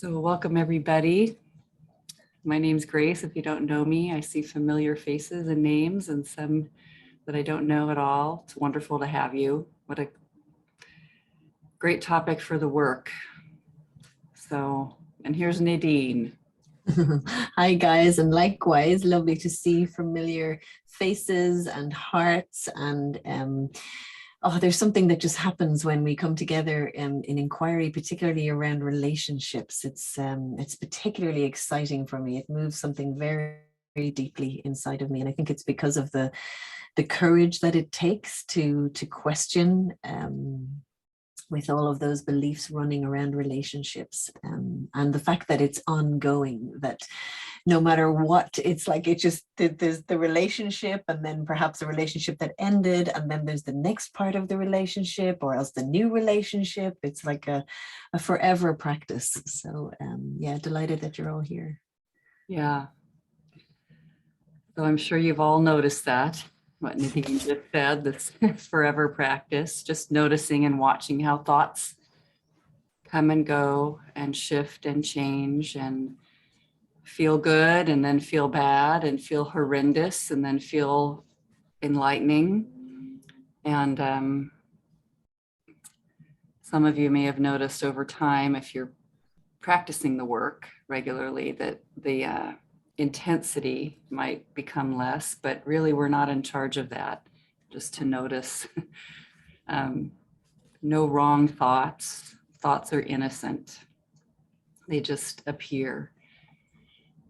So welcome everybody. My name's Grace. If you don't know me, I see familiar faces and names and some that I don't know at all. It's wonderful to have you. What a great topic for the work. So, and here's Nadine. Hi guys, and likewise, lovely to see familiar faces and hearts. And there's something that just happens when we come together in inquiry, particularly around relationships. It's particularly exciting for me. It moves something very, very deeply inside of me, and I think it's because of the courage that it takes to question. With all of those beliefs running around relationships, and the fact that it's ongoing, that no matter what, it's like there's the relationship, and then perhaps a relationship that ended, and then there's the next part of the relationship, or else the new relationship. It's like a forever practice. So yeah, delighted that you're all here. Yeah. So I'm sure you've all noticed that. What Nadine just said, this forever practice, just noticing and watching how thoughts come and go and shift and change and feel good and then feel bad and feel horrendous and then feel enlightening. And some of you may have noticed over time, if you're practicing the work regularly, that the intensity might become less, but really we're not in charge of that. Just to notice no wrong thoughts. Thoughts are innocent. They just appear.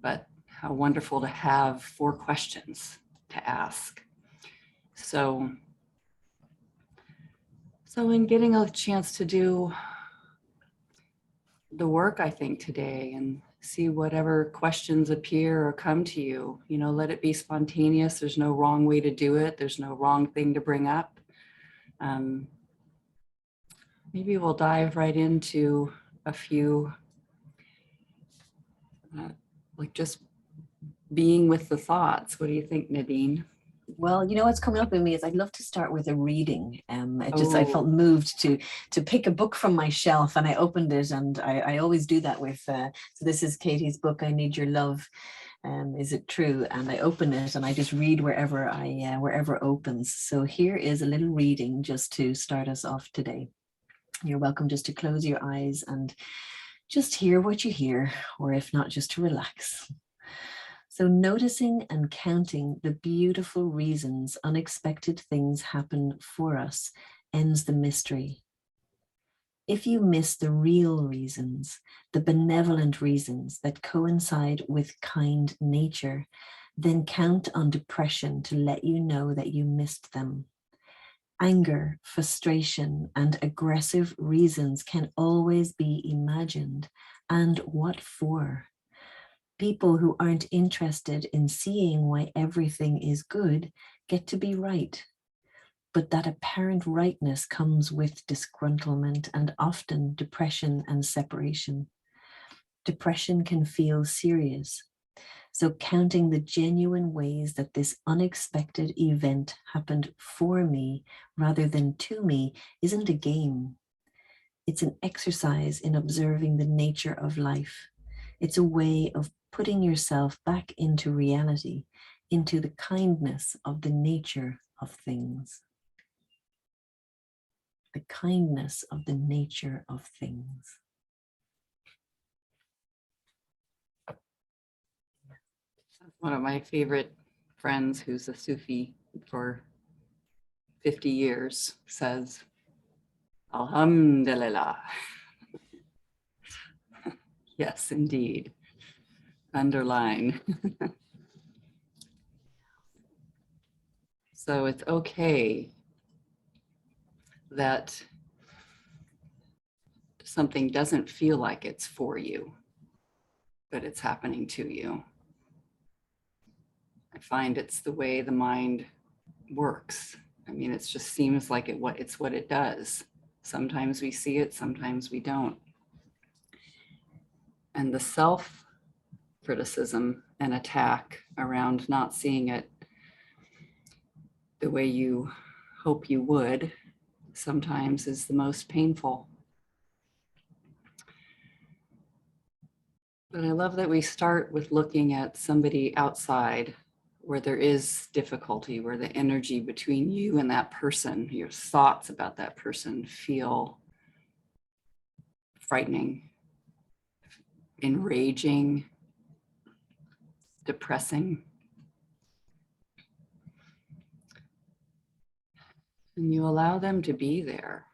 But how wonderful to have 4 questions to ask. So in getting a chance to do the work, I think, today, and see whatever questions appear or come to you, let it be spontaneous. There's no wrong way to do it. There's no wrong thing to bring up. Maybe we'll dive right into a few, like just being with the thoughts. What do you think, Nadine? Well, what's coming up in me is I'd love to start with a reading. I felt moved to pick a book from my shelf, and I opened it, and I always do that with. So this is Katie's book, I Need Your Love. Is it true? And I open it and I just read wherever opens. So here is a little reading just to start us off today. You're welcome just to close your eyes and just hear what you hear, or if not, just to relax. So noticing and counting the beautiful reasons unexpected things happen for us ends the mystery. If you miss the real reasons, the benevolent reasons that coincide with kind nature, then count on depression to let you know that you missed them. Anger, frustration, and aggressive reasons can always be imagined. And what for? People who aren't interested in seeing why everything is good get to be right. But that apparent rightness comes with disgruntlement and often depression and separation. Depression can feel serious. So counting the genuine ways that this unexpected event happened for me rather than to me isn't a game. It's an exercise in observing the nature of life. It's a way of putting yourself back into reality, into the kindness of the nature of things. The kindness of the nature of things. One of my favorite friends, who's a Sufi for 50 years, says, Alhamdulillah. Yes, indeed. Underline. So it's okay that something doesn't feel like it's for you, but it's happening to you. I find it's the way the mind works. I mean, it just seems like it's what it does. Sometimes we see it, sometimes we don't. And the self-criticism and attack around not seeing it the way you hope you would sometimes is the most painful. But I love that we start with looking at somebody outside where there is difficulty, where the energy between you and that person, your thoughts about that person feel frightening, enraging, depressing. And you allow them to be there.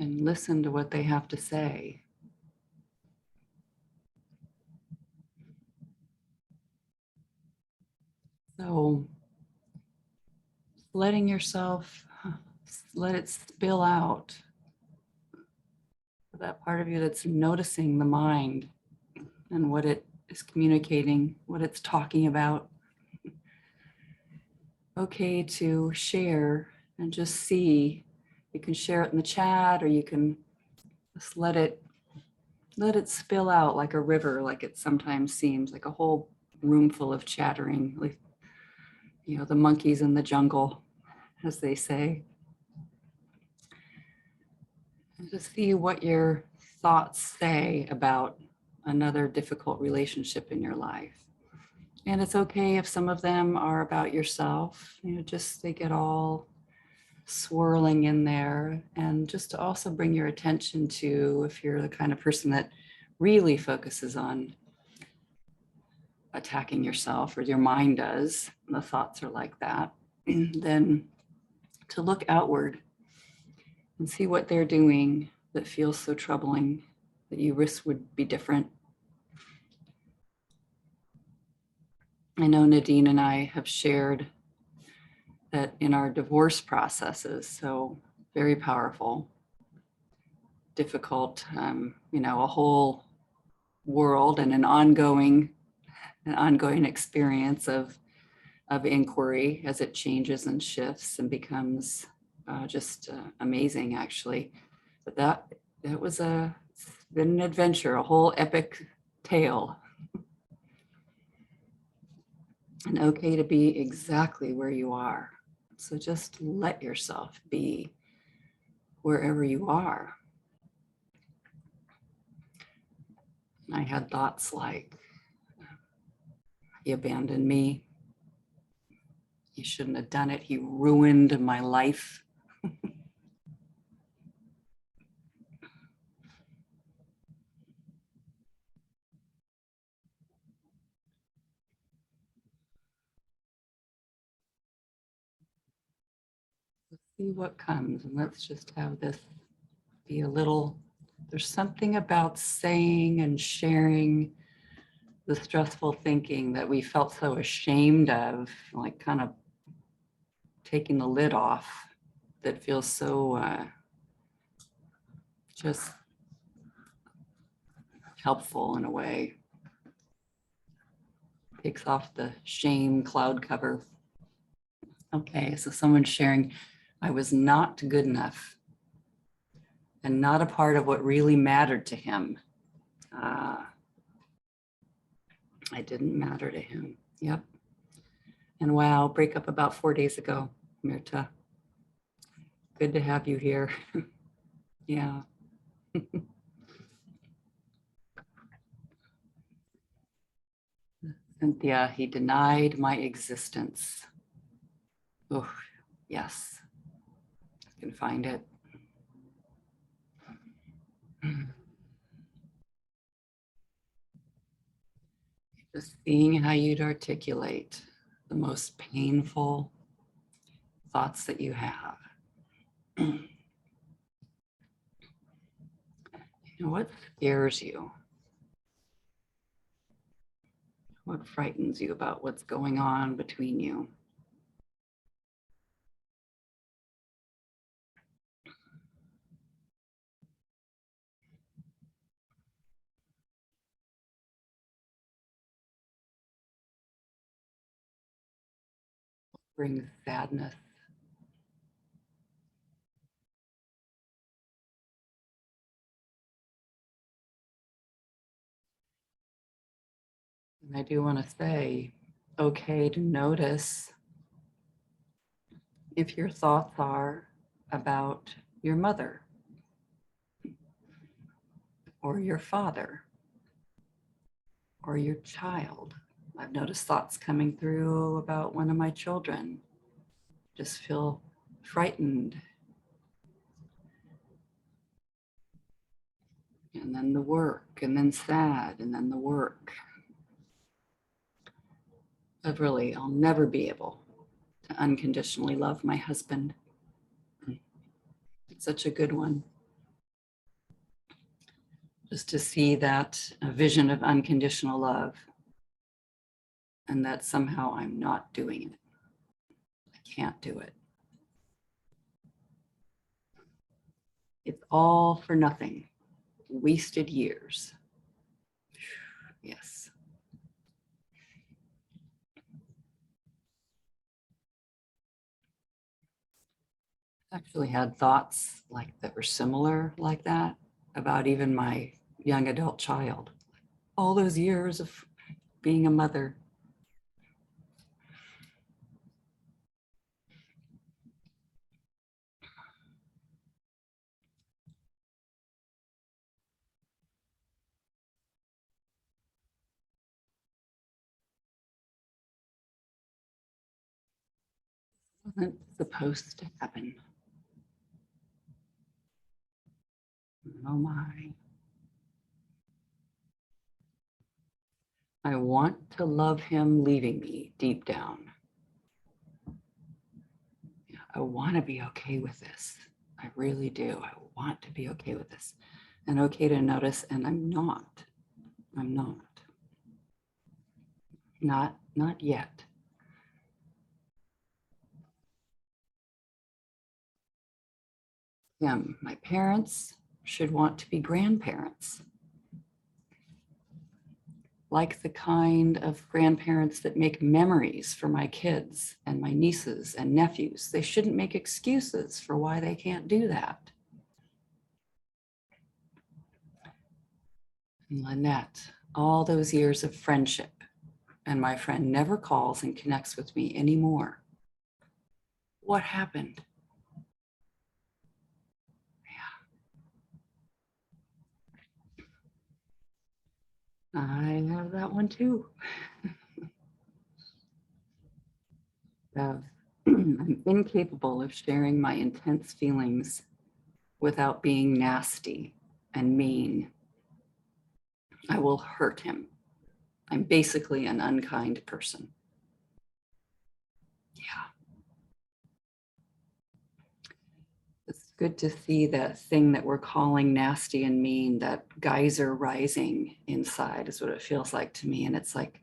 And listen to what they have to say. So letting yourself, let it spill out. That part of you that's noticing the mind and what it is communicating, what it's talking about. Okay to share and just see. You can share it in the chat, or you can just let it spill out like a river, like it sometimes seems, like a whole room full of chattering, like, you know, the monkeys in the jungle, as they say. And just see what your thoughts say about another difficult relationship in your life. And it's okay if some of them are about yourself, you know, just they get all swirling in there. And just to also bring your attention to, if you're the kind of person that really focuses on attacking yourself, or your mind does, and the thoughts are like that, then to look outward and see what they're doing that feels so troubling that you wish would be different. I know Nadine and I have shared that in our divorce processes, so very powerful, difficult, you know, a whole world and an ongoing experience of inquiry as it changes and shifts and becomes just amazing, actually. But that was it's been an adventure, a whole epic tale. And okay to be exactly where you are. So just let yourself be wherever you are. And I had thoughts like, he abandoned me. He shouldn't have done it. He ruined my life. Let's see what comes, and let's just have this be a little, there's something about saying and sharing the stressful thinking that we felt so ashamed of, like kind of taking the lid off, that feels so just helpful in a way. Takes off the shame cloud cover. Okay, so someone's sharing, I was not good enough and not a part of what really mattered to him. I didn't matter to him. Yep. And wow, breakup about 4 days ago, Mirta. Good to have you here. Yeah. Cynthia, he denied my existence. Oh, yes. I can find it. Just seeing how you'd articulate the most painful thoughts that you have. You know, what scares you? What frightens you about what's going on between you? Brings sadness. And I do want to say, okay to notice if your thoughts are about your mother, or your father, or your child. I've noticed thoughts coming through about one of my children. Just feel frightened. And then the work, and then sad, and then the work. But really, I'll never be able to unconditionally love my husband. It's such a good one. Just to see that vision of unconditional love, and that somehow I'm not doing it. I can't do it. It's all for nothing. Wasted years. Yes. Actually had thoughts like that were similar like that about even my young adult child. All those years of being a mother. Wasn't supposed to happen. Oh my. I want to love him leaving me deep down. I want to be okay with this. I really do. I want to be okay with this. And okay to notice, and I'm not. I'm not. Not yet. My parents should want to be grandparents. Like the kind of grandparents that make memories for my kids and my nieces and nephews. They shouldn't make excuses for why they can't do that. And Lynette, all those years of friendship, and my friend never calls and connects with me anymore. What happened? Yeah. I have that one too. I'm incapable of sharing my intense feelings without being nasty and mean. I will hurt him. I'm basically an unkind person. Yeah. It's good to see that thing that we're calling nasty and mean, that geyser rising inside is what it feels like to me. And it's like,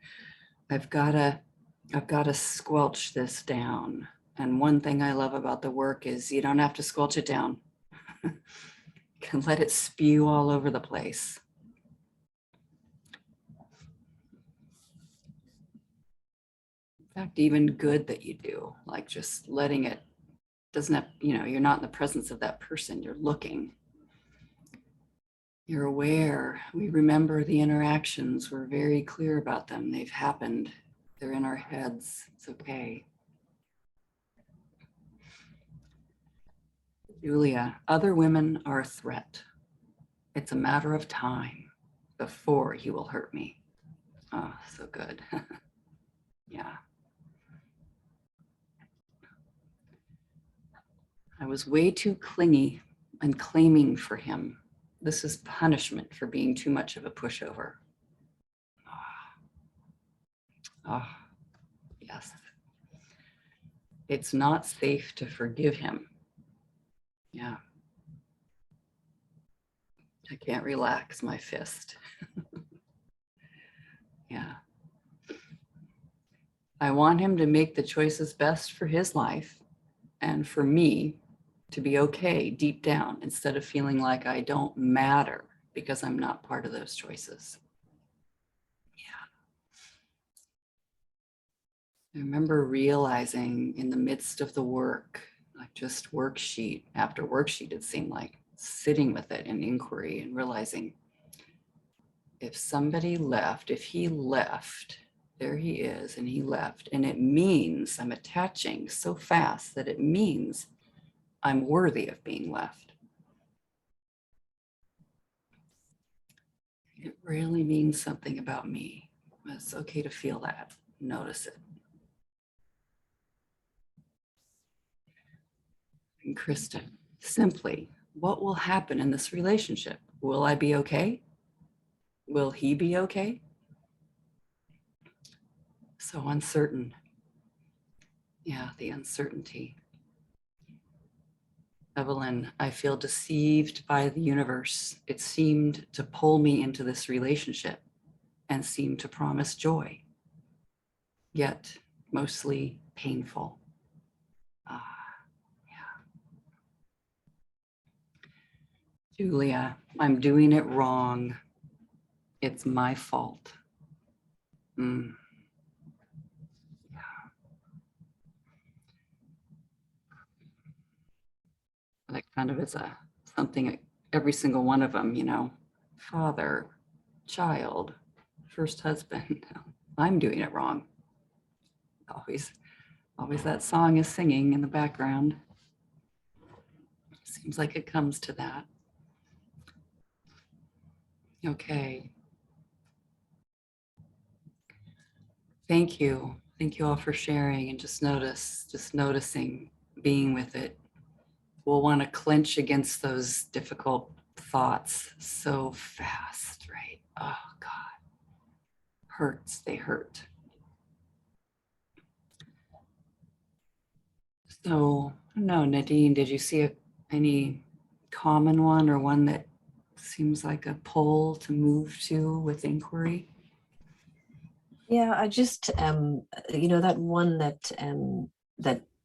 I've got to squelch this down. And one thing I love about the work is you don't have to squelch it down. You can let it spew all over the place. In fact, even good that you do, like just letting it, doesn't have, you're not in the presence of that person, you're looking. You're aware. We remember the interactions. We're very clear about them. They've happened. They're in our heads. It's okay. Julia, other women are a threat. It's a matter of time before he will hurt me. Oh, so good. Yeah. I was way too clingy and claiming for him. This is punishment for being too much of a pushover. Oh, yes. It's not safe to forgive him. Yeah. I can't relax my fist. Yeah. I want him to make the choices best for his life and for me to be okay deep down instead of feeling like I don't matter because I'm not part of those choices. Yeah. I remember realizing in the midst of the work, like just worksheet after worksheet, it seemed like sitting with it in inquiry and realizing if somebody left, if he left, there he is, and he left. And it means I'm attaching so fast that it means I'm worthy of being left. It really means something about me. It's okay to feel that, notice it. And Krista, simply, what will happen in this relationship? Will I be okay? Will he be okay? So uncertain. Yeah, the uncertainty. Evelyn, I feel deceived by the universe. It seemed to pull me into this relationship and seemed to promise joy, yet mostly painful. Yeah. Julia, I'm doing it wrong. It's my fault. Mm. That kind of is something every single one of them, father, child, first husband. I'm doing it wrong. Always that song is singing in the background. Seems like it comes to that. Okay. Thank you. Thank you all for sharing and just noticing, being with it. We'll want to clench against those difficult thoughts so fast, right? Oh God. Hurts, they hurt. So, no, Nadine, did you see any common one or one that seems like a pull to move to with inquiry? Yeah, I just that one that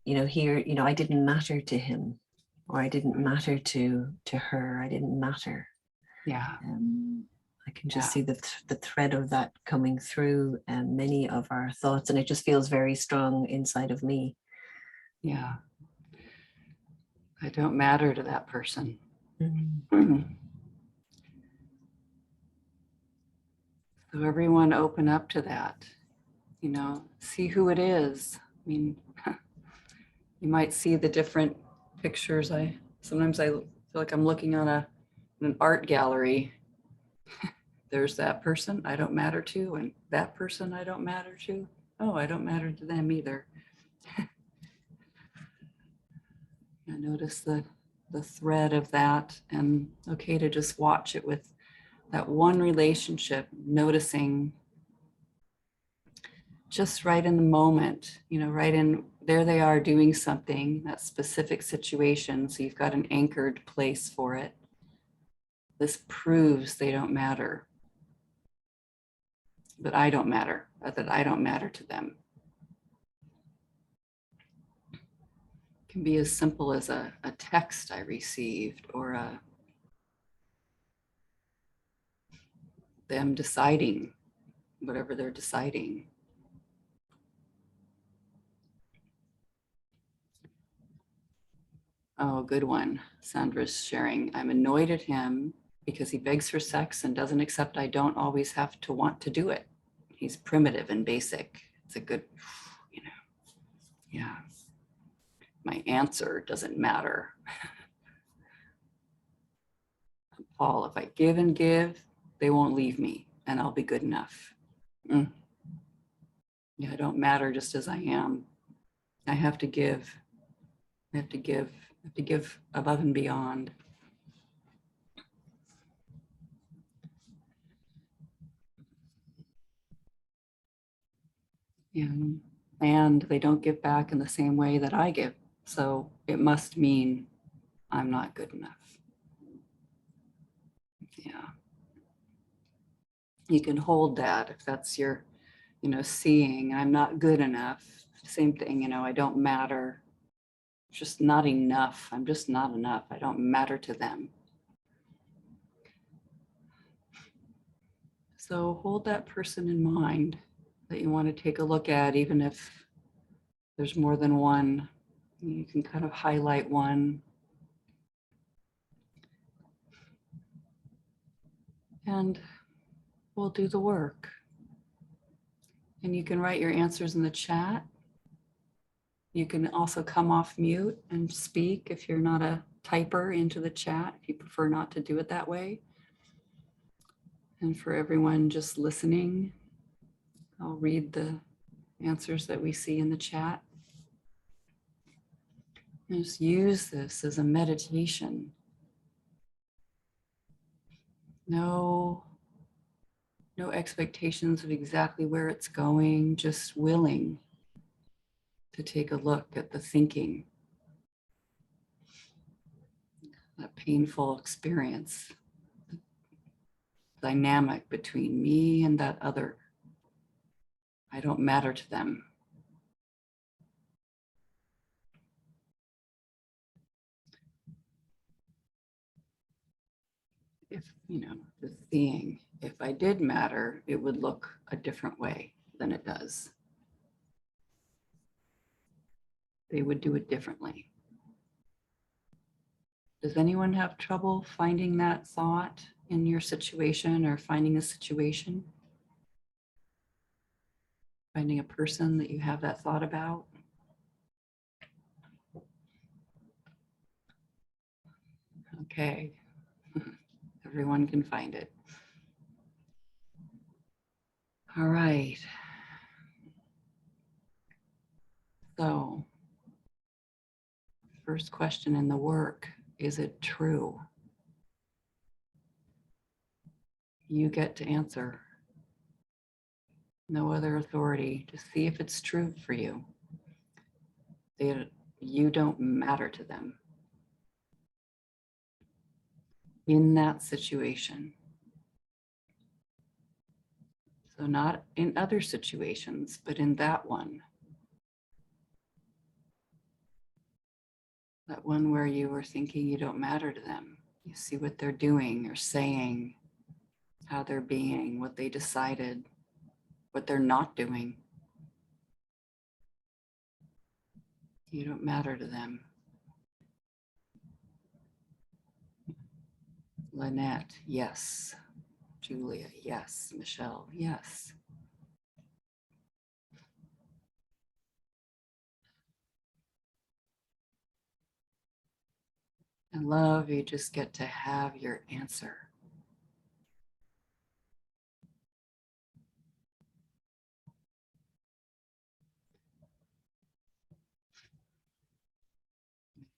here, I didn't matter to him, or I didn't matter to her. I didn't matter. Yeah. I can just see the thread of that coming through many of our thoughts, and it just feels very strong inside of me. Yeah. I don't matter to that person. So everyone open up to that, see who it is. I mean, you might see the different pictures. Sometimes I feel like I'm looking on an art gallery. There's that person I don't matter to, and that person I don't matter to. Oh, I don't matter to them either. I notice the thread of that, and okay to just watch it with that one relationship, noticing just right in the moment, right in there they are doing something, that specific situation. So you've got an anchored place for it. This proves they don't matter, that I don't matter, that I don't matter to them. It can be as simple as a text I received, or them deciding whatever they're deciding. Oh, good one. Sandra's sharing. I'm annoyed at him because he begs for sex and doesn't accept I don't always have to want to do it. He's primitive and basic. It's a good, yeah. My answer doesn't matter. Paul, if I give and give, they won't leave me and I'll be good enough. Yeah, I don't matter just as I am. I have to give. I have to give above and beyond. Yeah. And they don't give back in the same way that I give. So it must mean I'm not good enough. Yeah. You can hold that if that's your, seeing I'm not good enough. Same thing, I don't matter. Just not enough. I'm just not enough. I don't matter to them. So hold that person in mind that you want to take a look at, even if there's more than one. You can kind of highlight one. And we'll do the work. And you can write your answers in the chat. You can also come off mute and speak if you're not a typer into the chat, if you prefer not to do it that way. And for everyone just listening, I'll read the answers that we see in the chat. And just use this as a meditation. No expectations of exactly where it's going, just willing to take a look at the thinking, that painful experience, the dynamic between me and that other. I don't matter to them. If, the seeing, if I did matter, it would look a different way than it does. They would do it differently. Does anyone have trouble finding that thought in your situation or finding a situation? Finding a person that you have that thought about? Okay, everyone can find it. All right. So, first question in the work, is it true? You get to answer. No other authority. Just see if it's true for you. You don't matter to them in that situation. So not in other situations, but in that one. That one where you were thinking you don't matter to them. You see what they're doing or saying, how they're being, what they decided, what they're not doing. You don't matter to them. Lynette, yes. Julia, yes. Michelle, yes. And love, you just get to have your answer.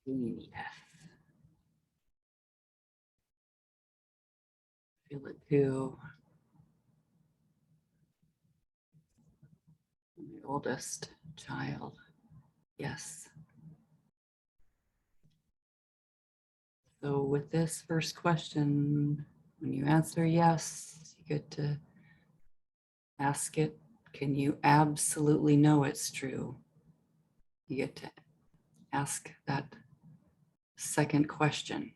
Yes. Feel it too. My oldest child, yes. So with this first question, when you answer yes, you get to ask it, can you absolutely know it's true? You get to ask that second question.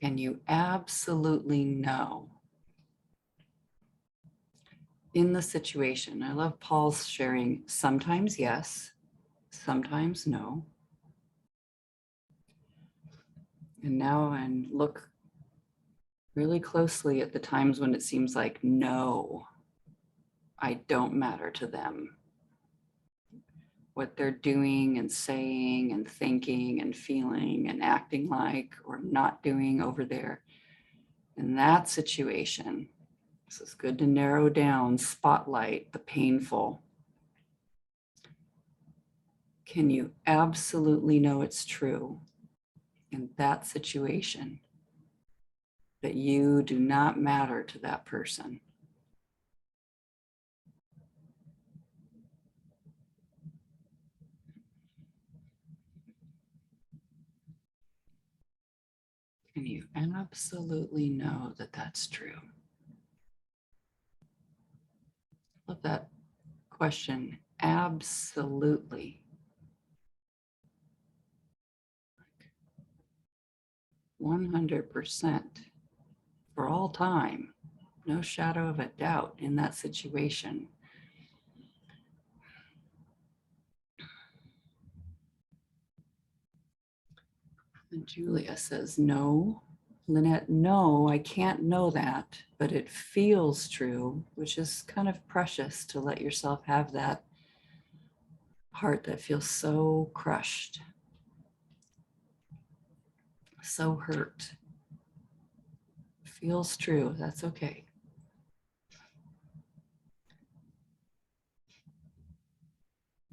Can you absolutely know? In the situation, I love Paul's sharing, sometimes yes, sometimes no. And now and look really closely at the times when it seems like, no, I don't matter to them. What they're doing and saying and thinking and feeling and acting like or not doing over there. In that situation, this is good to narrow down, spotlight the painful. Can you absolutely know it's true in that situation that you do not matter to that person? Can you absolutely know that that's true? Love that question. Absolutely. 100% for all time. No shadow of a doubt in that situation. And Julia says, no. Lynette, no, I can't know that, but it feels true, which is kind of precious to let yourself have that heart that feels so crushed, so hurt. feels true. That's okay.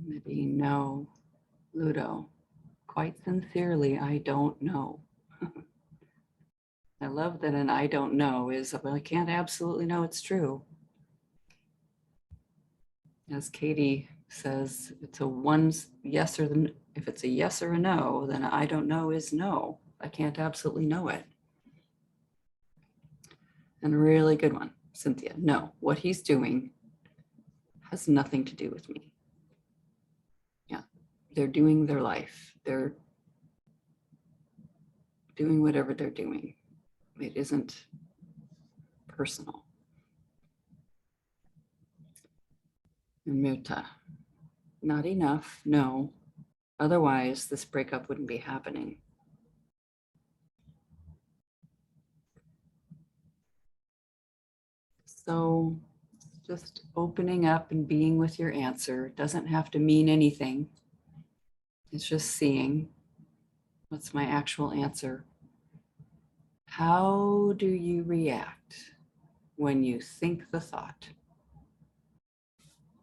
Maybe no, Ludo. Quite sincerely, I don't know. I love that an I don't know is, well, I can't absolutely know it's true. As Katie says, it's a one yes or the, if it's a yes or a no, then I don't know is no. I can't absolutely know it. And a really good one, Cynthia. No, what he's doing has nothing to do with me. Yeah, they're doing their life. They're doing whatever they're doing. It isn't personal. And Muta, not enough, no. Otherwise, this breakup wouldn't be happening. So just opening up and being with your answer doesn't have to mean anything. It's just seeing what's my actual answer. How do you react when you think the thought,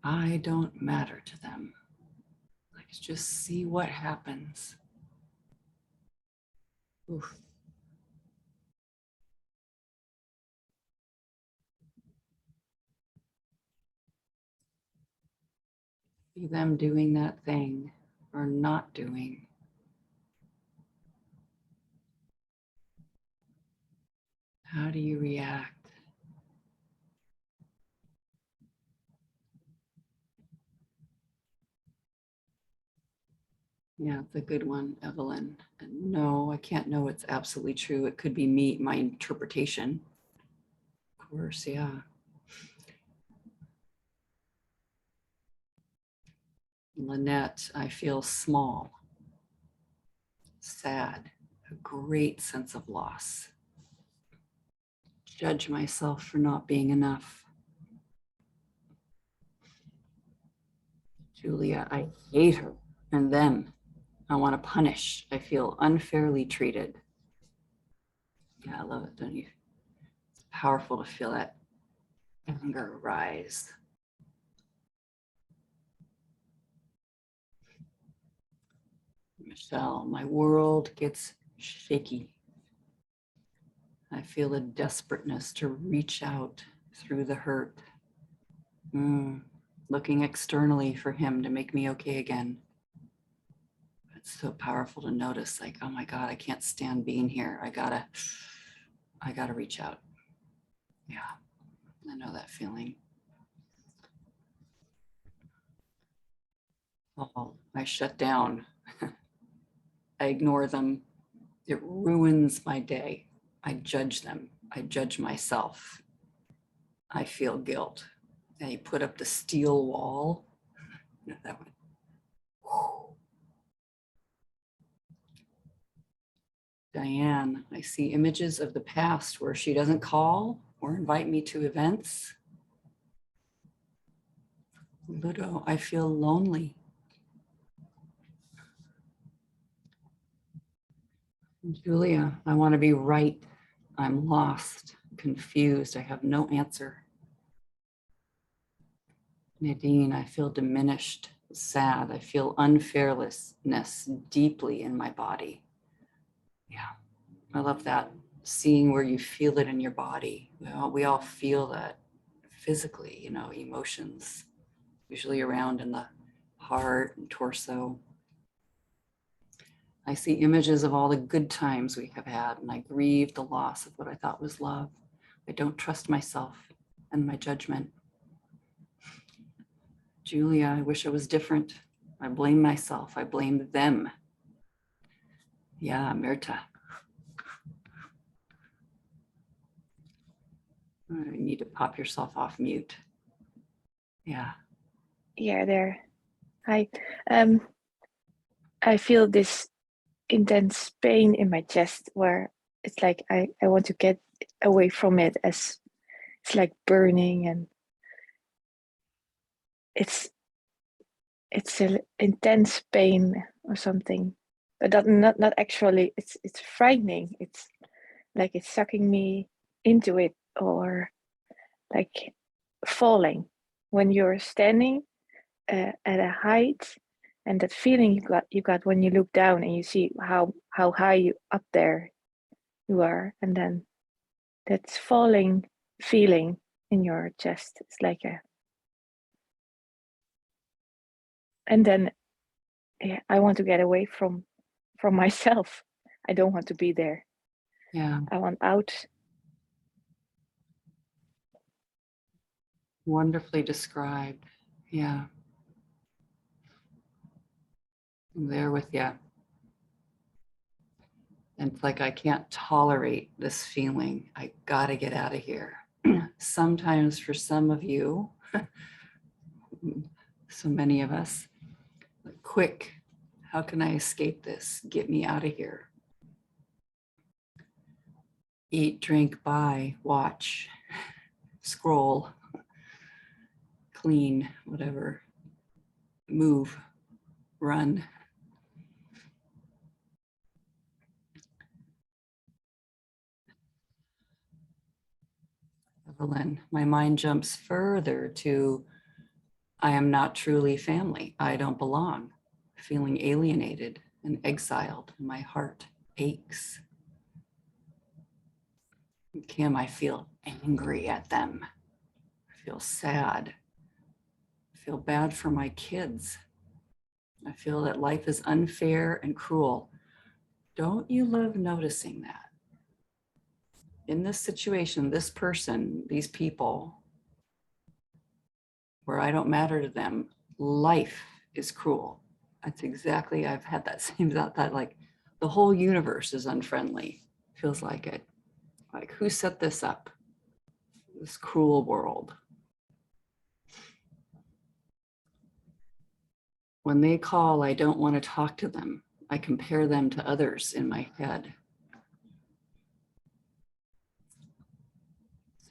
I don't matter to them? Like, just see what happens. Oof. See them doing that thing or not doing. How do you react? Yeah, it's a good one, Evelyn. And no, I can't know it's absolutely true. It could be me, my interpretation. Of course, yeah. Lynette, I feel small, sad, a great sense of loss. Judge myself for not being enough. Julia, I hate her. And then I want to punish. I feel unfairly treated. Yeah, I love it, don't you? It's powerful to feel that anger rise. Michelle, my world gets shaky. I feel a desperateness to reach out through the hurt. Looking externally for him to make me okay again. It's so powerful to notice, like, oh my God, I can't stand being here. I gotta reach out. Yeah, I know that feeling. Oh, I shut down. I ignore them. It ruins my day. I judge them. I judge myself. I feel guilt. I put up the steel wall. That one. Diane, I see images of the past where she doesn't call or invite me to events. Ludo, I feel lonely. Julia, I want to be right. I'm lost, confused. I have no answer. Nadine, I feel diminished, sad. I feel unfairness deeply in my body. Yeah, I love that. Seeing where you feel it in your body. We all feel that physically, you know, emotions, usually around in the heart and torso. I see images of all the good times we have had, and I grieve the loss of what I thought was love. I don't trust myself and my judgment. Julia, I wish I was different. I blame myself. I blame them. Yeah, Mirta. You need to pop yourself off mute. Yeah. Yeah, there. Hi. I feel this intense pain in my chest where it's like I want to get away from it, as it's like burning, and it's an intense pain or something, but that not actually. It's frightening. It's like it's sucking me into it, or like falling when you're standing at a height, and that feeling you got when you look down and you see how high you up there you are, and then that's falling feeling in your chest. It's like a, and then yeah, I want to get away from myself. I don't want to be there. Yeah. I want out. Wonderfully described. Yeah. I'm there with you. And it's like, I can't tolerate this feeling. I gotta get out of here. Sometimes for some of you, so many of us, like, quick, how can I escape this? Get me out of here. Eat, drink, buy, watch, scroll, clean, whatever, move, run. Evelyn, my mind jumps further to, I am not truly family. I don't belong. Feeling alienated and exiled. My heart aches. Kim, I feel angry at them. I feel sad. I feel bad for my kids. I feel that life is unfair and cruel. Don't you love noticing that? In this situation, this person, these people, where I don't matter to them, life is cruel. That's exactly, I've had that same thought, that like the whole universe is unfriendly. Feels like it. Like, who set this up? This cruel world. When they call, I don't want to talk to them. I compare them to others in my head.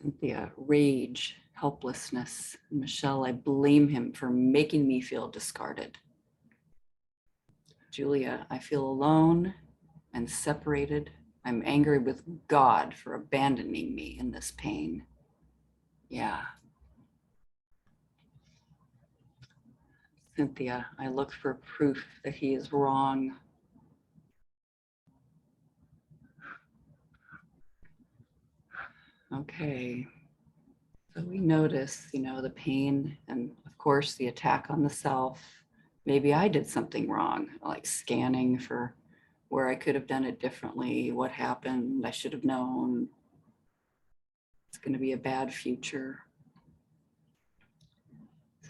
Cynthia, rage, helplessness. Michelle, I blame him for making me feel discarded. Julia, I feel alone and separated. I'm angry with God for abandoning me in this pain. Yeah. Cynthia, I look for proof that he is wrong. Okay. So we notice, the pain and of course the attack on the self. Maybe I did something wrong, like scanning for where I could have done it differently, what happened, I should have known. It's going to be a bad future.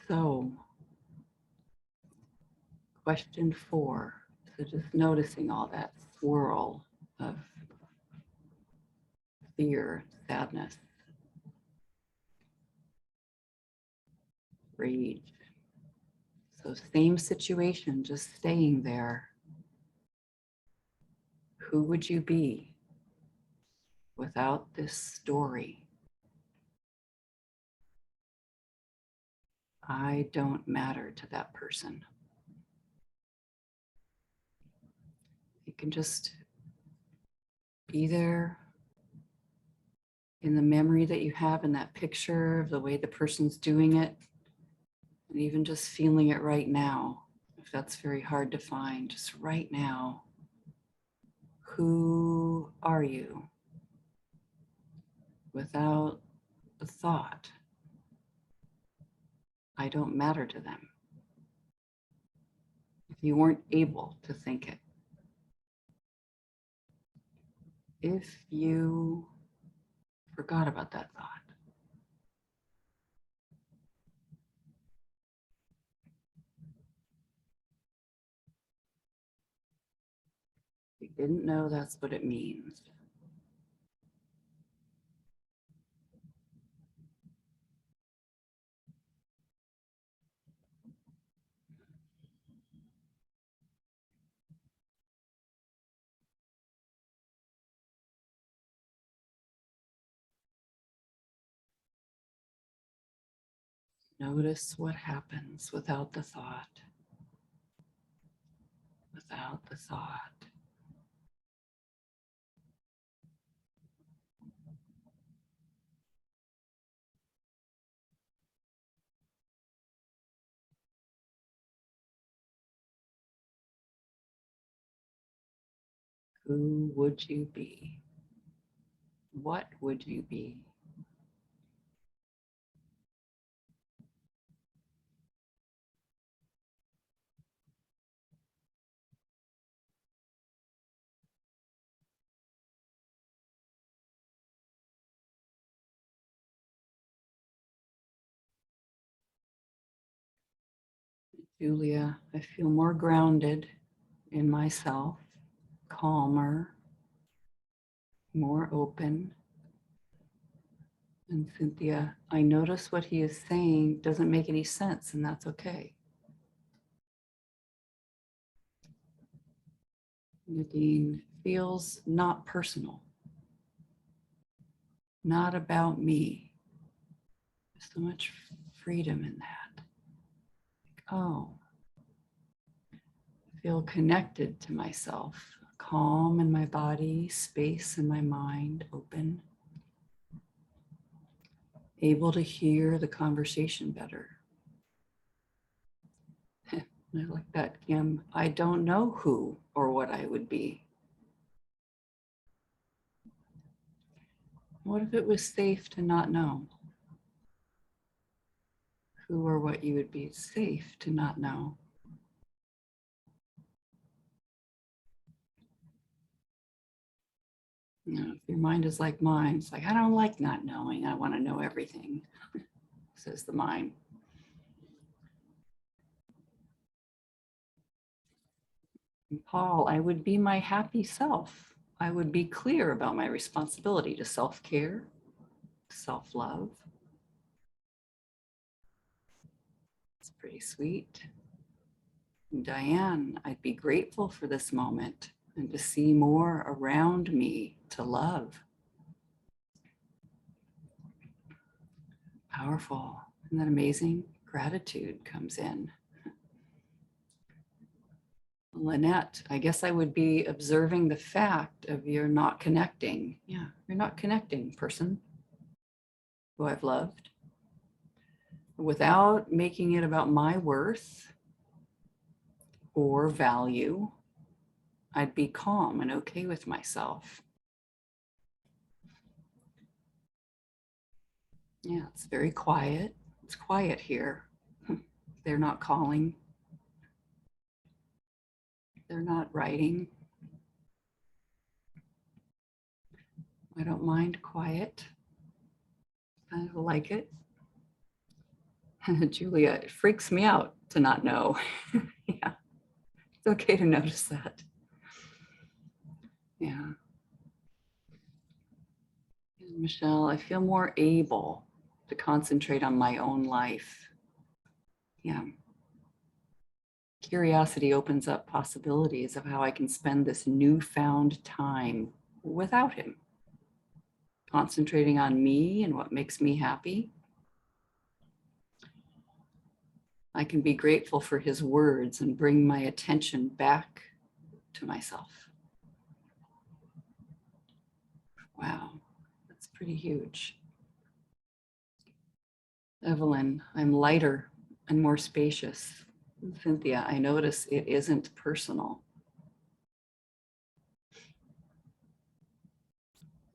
So, question 4. So just noticing all that swirl of fear, sadness, rage. So same situation, just staying there. Who would you be without this story? I don't matter to that person. You can just be there in the memory that you have in that picture of the way the person's doing it, and even just feeling it right now. If that's very hard to find, just right now. Who are you without the thought, I don't matter to them? If you weren't able to think it, if you forgot about that thought, you didn't know that's what it means. Notice what happens without the thought. Without the thought. Who would you be? What would you be? Julia, I feel more grounded in myself, calmer, more open. And Cynthia, I notice what he is saying doesn't make any sense, and that's okay. Nadine, feels not personal, not about me. There's so much freedom in that. Oh, I feel connected to myself, calm in my body, space in my mind, open, able to hear the conversation better. I like that, Kim. I don't know who or what I would be. What if it was safe to not know? Who or what you would be safe to not know? You know, if your mind is like mine, it's like, I don't like not knowing. I want to know everything, says the mind. And Paul, I would be my happy self. I would be clear about my responsibility to self-care, self-love. It's pretty sweet. And Diane, I'd be grateful for this moment and to see more around me to love. Powerful. Isn't that amazing? Gratitude comes in. Lynette, I guess I would be observing the fact of you're not connecting. Yeah, you're not connecting, person who I've loved. Without making it about my worth or value, I'd be calm and okay with myself. Yeah, it's very quiet. It's quiet here. They're not calling. They're not writing. I don't mind quiet. I like it. Julia, it freaks me out to not know. Yeah, it's okay to notice that. Yeah. And Michelle, I feel more able to concentrate on my own life. Yeah. Curiosity opens up possibilities of how I can spend this newfound time without him, concentrating on me and what makes me happy. I can be grateful for his words and bring my attention back to myself. Wow, that's pretty huge. Evelyn, I'm lighter and more spacious. Cynthia, I notice it isn't personal.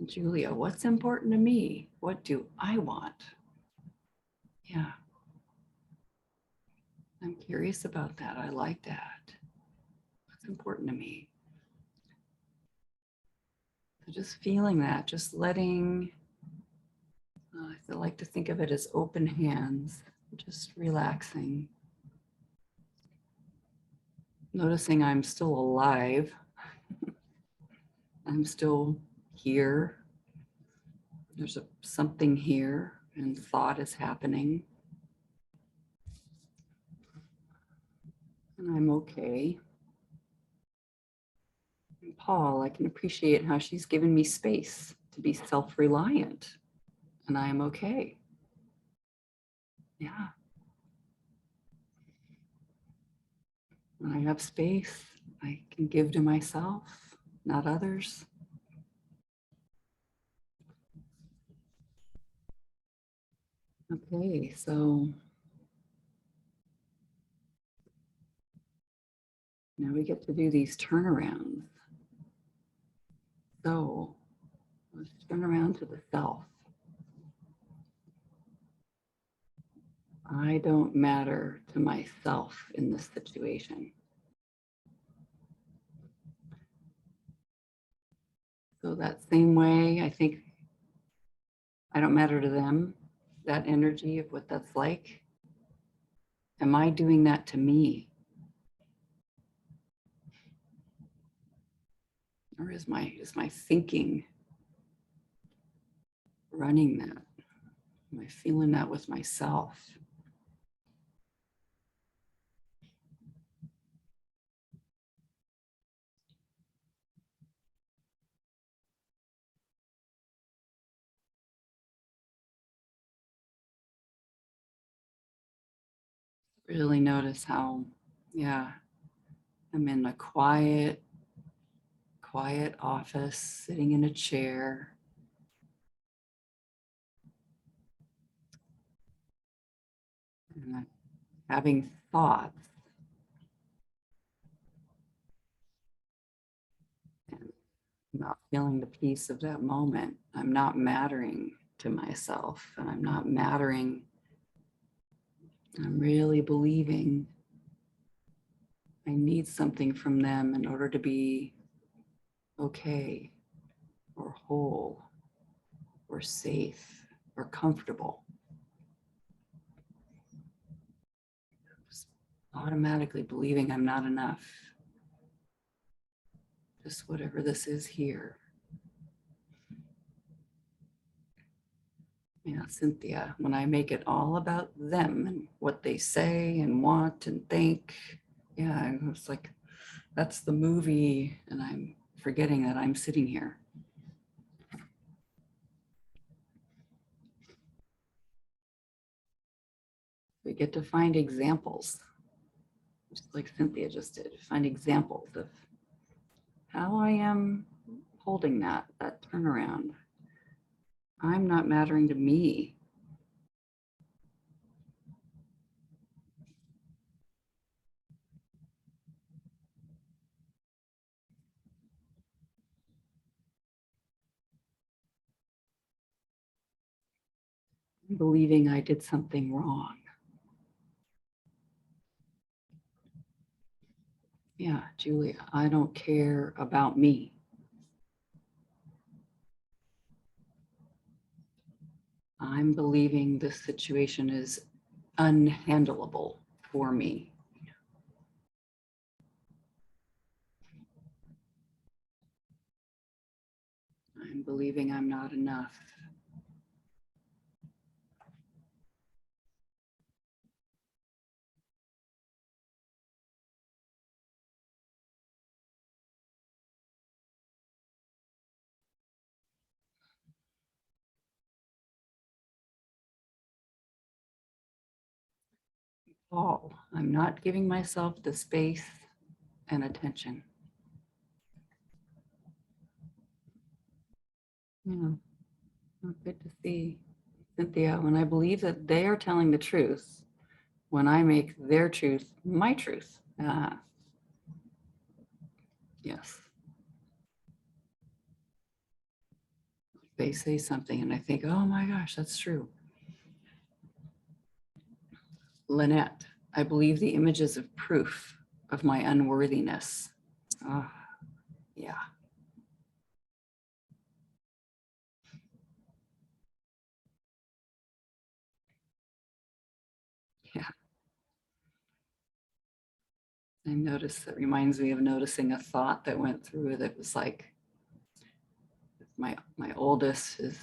Julia, what's important to me? What do I want? Yeah. I'm curious about that. I like that. What's important to me? So just feeling that, just letting, I like to think of it as open hands, just relaxing. Noticing I'm still alive. I'm still here. There's something here and thought is happening. And I'm okay. And Paul, I can appreciate how she's given me space to be self-reliant, and I am okay. Yeah. When I have space, I can give to myself, not others. Okay, so now we get to do these turnarounds. So let's turn around to the self. I don't matter to myself in this situation. So that same way, I think I don't matter to them, that energy of what that's like. Am I doing that to me? Or is my thinking running that? Am I feeling that with myself? Really notice how, yeah, I'm in a quiet office, sitting in a chair. And I'm having thoughts. And not feeling the peace of that moment. I'm not mattering to myself, and I'm not mattering. I'm really believing I need something from them in order to be okay or whole or safe or comfortable. Just automatically believing I'm not enough. Just whatever this is here. Yeah, Cynthia, when I make it all about them and what they say and want and think, yeah, it's like, that's the movie, and I'm forgetting that I'm sitting here. We get to find examples, just like Cynthia just did, find examples of how I am holding that turnaround. I'm not mattering to me. I'm believing I did something wrong. Yeah, Julia, I don't care about me. I'm believing this situation is unhandleable for me. I'm believing I'm not enough. All. I'm not giving myself the space and attention. Yeah, good to see. Cynthia, when I believe that they are telling the truth, when I make their truth my truth. Yes. They say something and I think, oh my gosh, that's true. Lynette, I believe the images of proof of my unworthiness. Oh, yeah. Yeah. I noticed, that reminds me of noticing a thought that went through that was like, my oldest is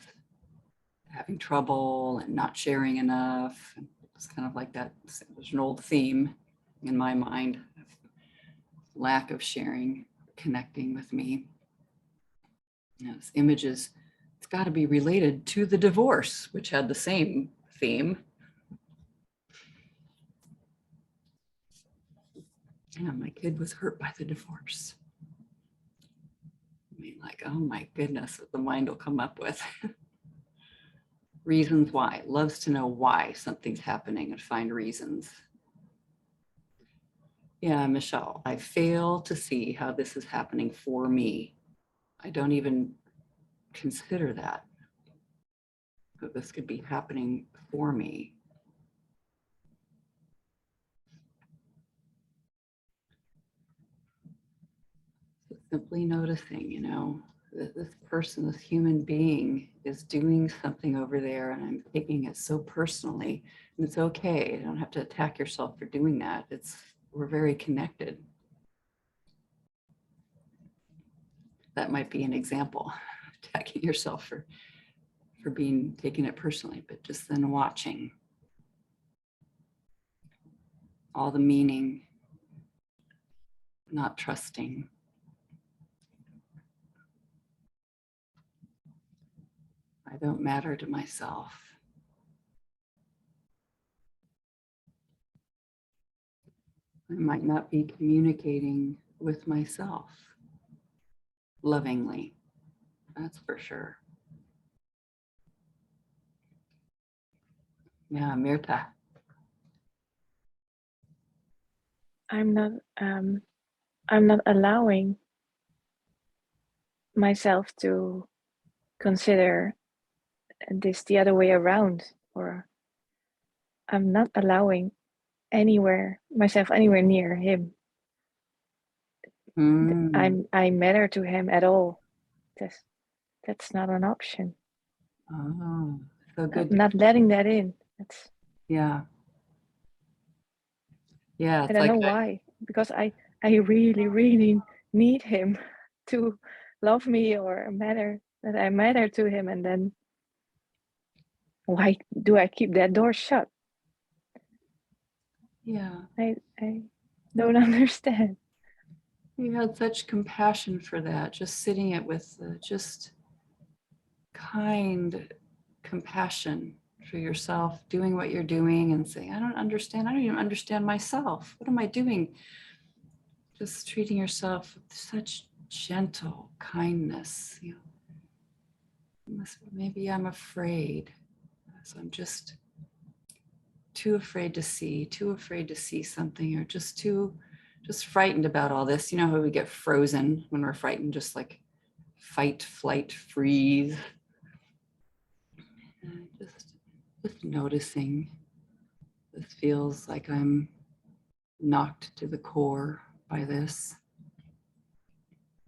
having trouble and not sharing enough. It's kind of like that. There's an old theme in my mind, lack of sharing, connecting with me. You know, this images, it's got to be related to the divorce, which had the same theme. Yeah, my kid was hurt by the divorce. I mean, like, oh my goodness, what the mind will come up with. Reasons why. Loves to know why something's happening and find reasons. Yeah, Michelle, I fail to see how this is happening for me. I don't even consider that this could be happening for me. So simply noticing, you know, that this person, this human being is doing something over there and I'm taking it so personally. And it's okay. You don't have to attack yourself for doing that. We're very connected. That might be an example, attacking yourself for taking it personally, but just then watching all the meaning, not trusting. I don't matter to myself. I might not be communicating with myself lovingly, that's for sure. Yeah, Mirta. I'm not allowing myself to consider this the other way around, or I'm not allowing myself anywhere near him. I matter to him at all. That's not an option. Oh, so good. Not letting that in. Yeah. Yeah. I don't know why, because I really, really need him to love me or matter, that I matter to him. And then why do I keep that door shut? Yeah. I don't understand. You had such compassion for that, just sitting it with just kind compassion for yourself, doing what you're doing and saying, I don't understand. I don't even understand myself. What am I doing? Just treating yourself with such gentle kindness. You know, maybe I'm afraid. So I'm just too afraid to see something, or just frightened about all this. You know how we get frozen when we're frightened, just like fight, flight, freeze. And just noticing. This feels like I'm knocked to the core by this.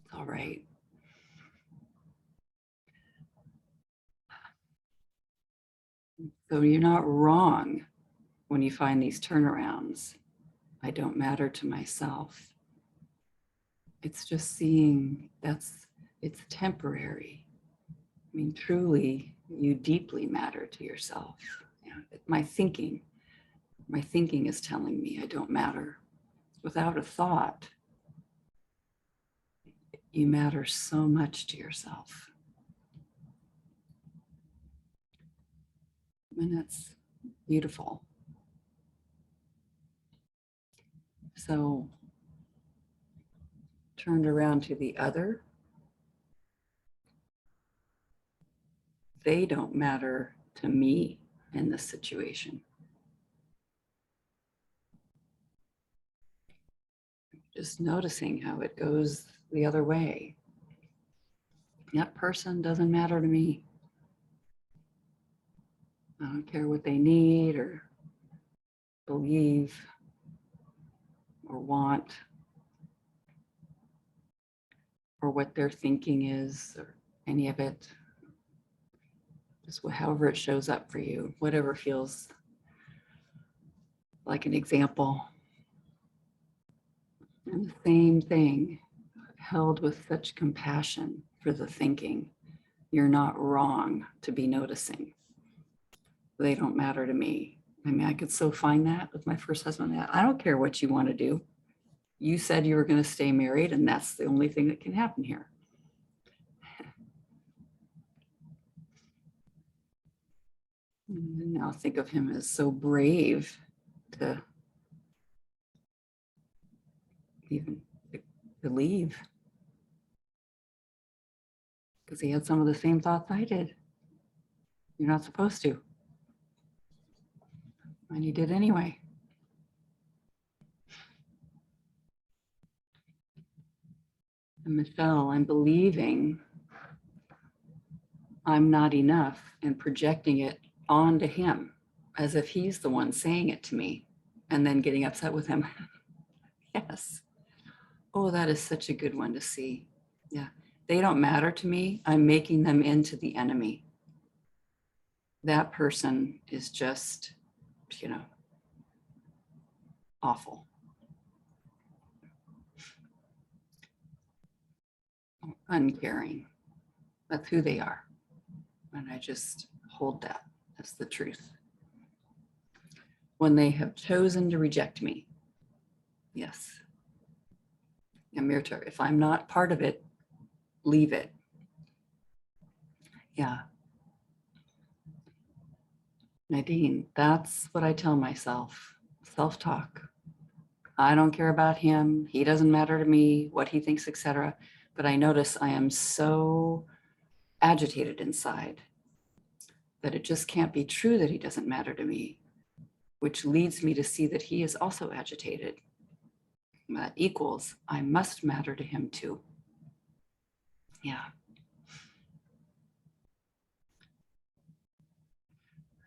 It's all right. So you're not wrong when you find these turnarounds. I don't matter to myself. It's just seeing it's temporary. I mean, truly, you deeply matter to yourself. You know, my thinking is telling me I don't matter. Without a thought, you matter so much to yourself. And that's beautiful. So turned around to the other. They don't matter to me in this situation. Just noticing how it goes the other way. That person doesn't matter to me. I don't care what they need or believe or want, or what their thinking is, or any of it. Just however it shows up for you, whatever feels like an example. And the same thing, held with such compassion for the thinking. You're not wrong to be noticing. They don't matter to me. I mean, I could so find that with my first husband. I don't care what you want to do. You said you were going to stay married, and that's the only thing that can happen here. And now think of him as so brave to even leave, because he had some of the same thoughts I did. You're not supposed to. And he did anyway. And Michelle, I'm believing I'm not enough and projecting it onto him as if he's the one saying it to me and then getting upset with him. Yes. Oh, that is such a good one to see. Yeah. They don't matter to me. I'm making them into the enemy. That person is just, awful. Uncaring. That's who they are. And I just hold that as the truth. When they have chosen to reject me, yes. Amirta, if I'm not part of it, leave it. Yeah. Nadine, that's what I tell myself. Self-talk. I don't care about him. He doesn't matter to me, what he thinks, etc. But I notice I am so agitated inside that it just can't be true that he doesn't matter to me, which leads me to see that he is also agitated. That equals, I must matter to him too. Yeah.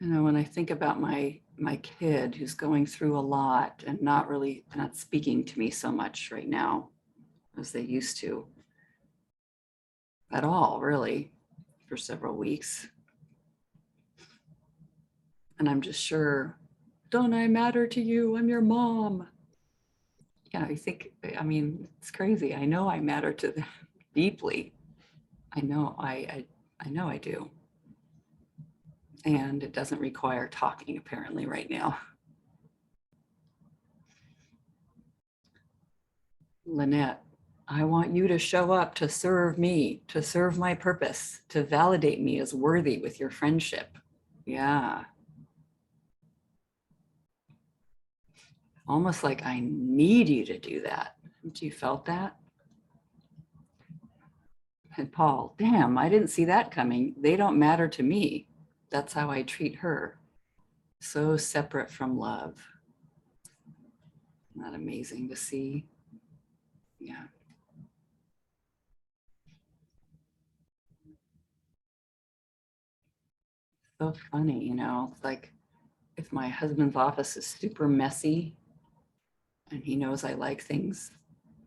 When I think about my kid who's going through a lot and not speaking to me so much right now as they used to at all, really, for several weeks. And I'm just sure, don't I matter to you? I'm your mom. Yeah, it's crazy. I know I matter to them deeply. I know I know I do. And it doesn't require talking apparently right now. Lynette, I want you to show up to serve me, to serve my purpose, to validate me as worthy with your friendship. Yeah. Almost like I need you to do that. Haven't you felt that? And Paul, damn, I didn't see that coming. They don't matter to me. That's how I treat her. So separate from love. Isn't that amazing to see? Yeah. So funny, it's like if my husband's office is super messy and he knows I like things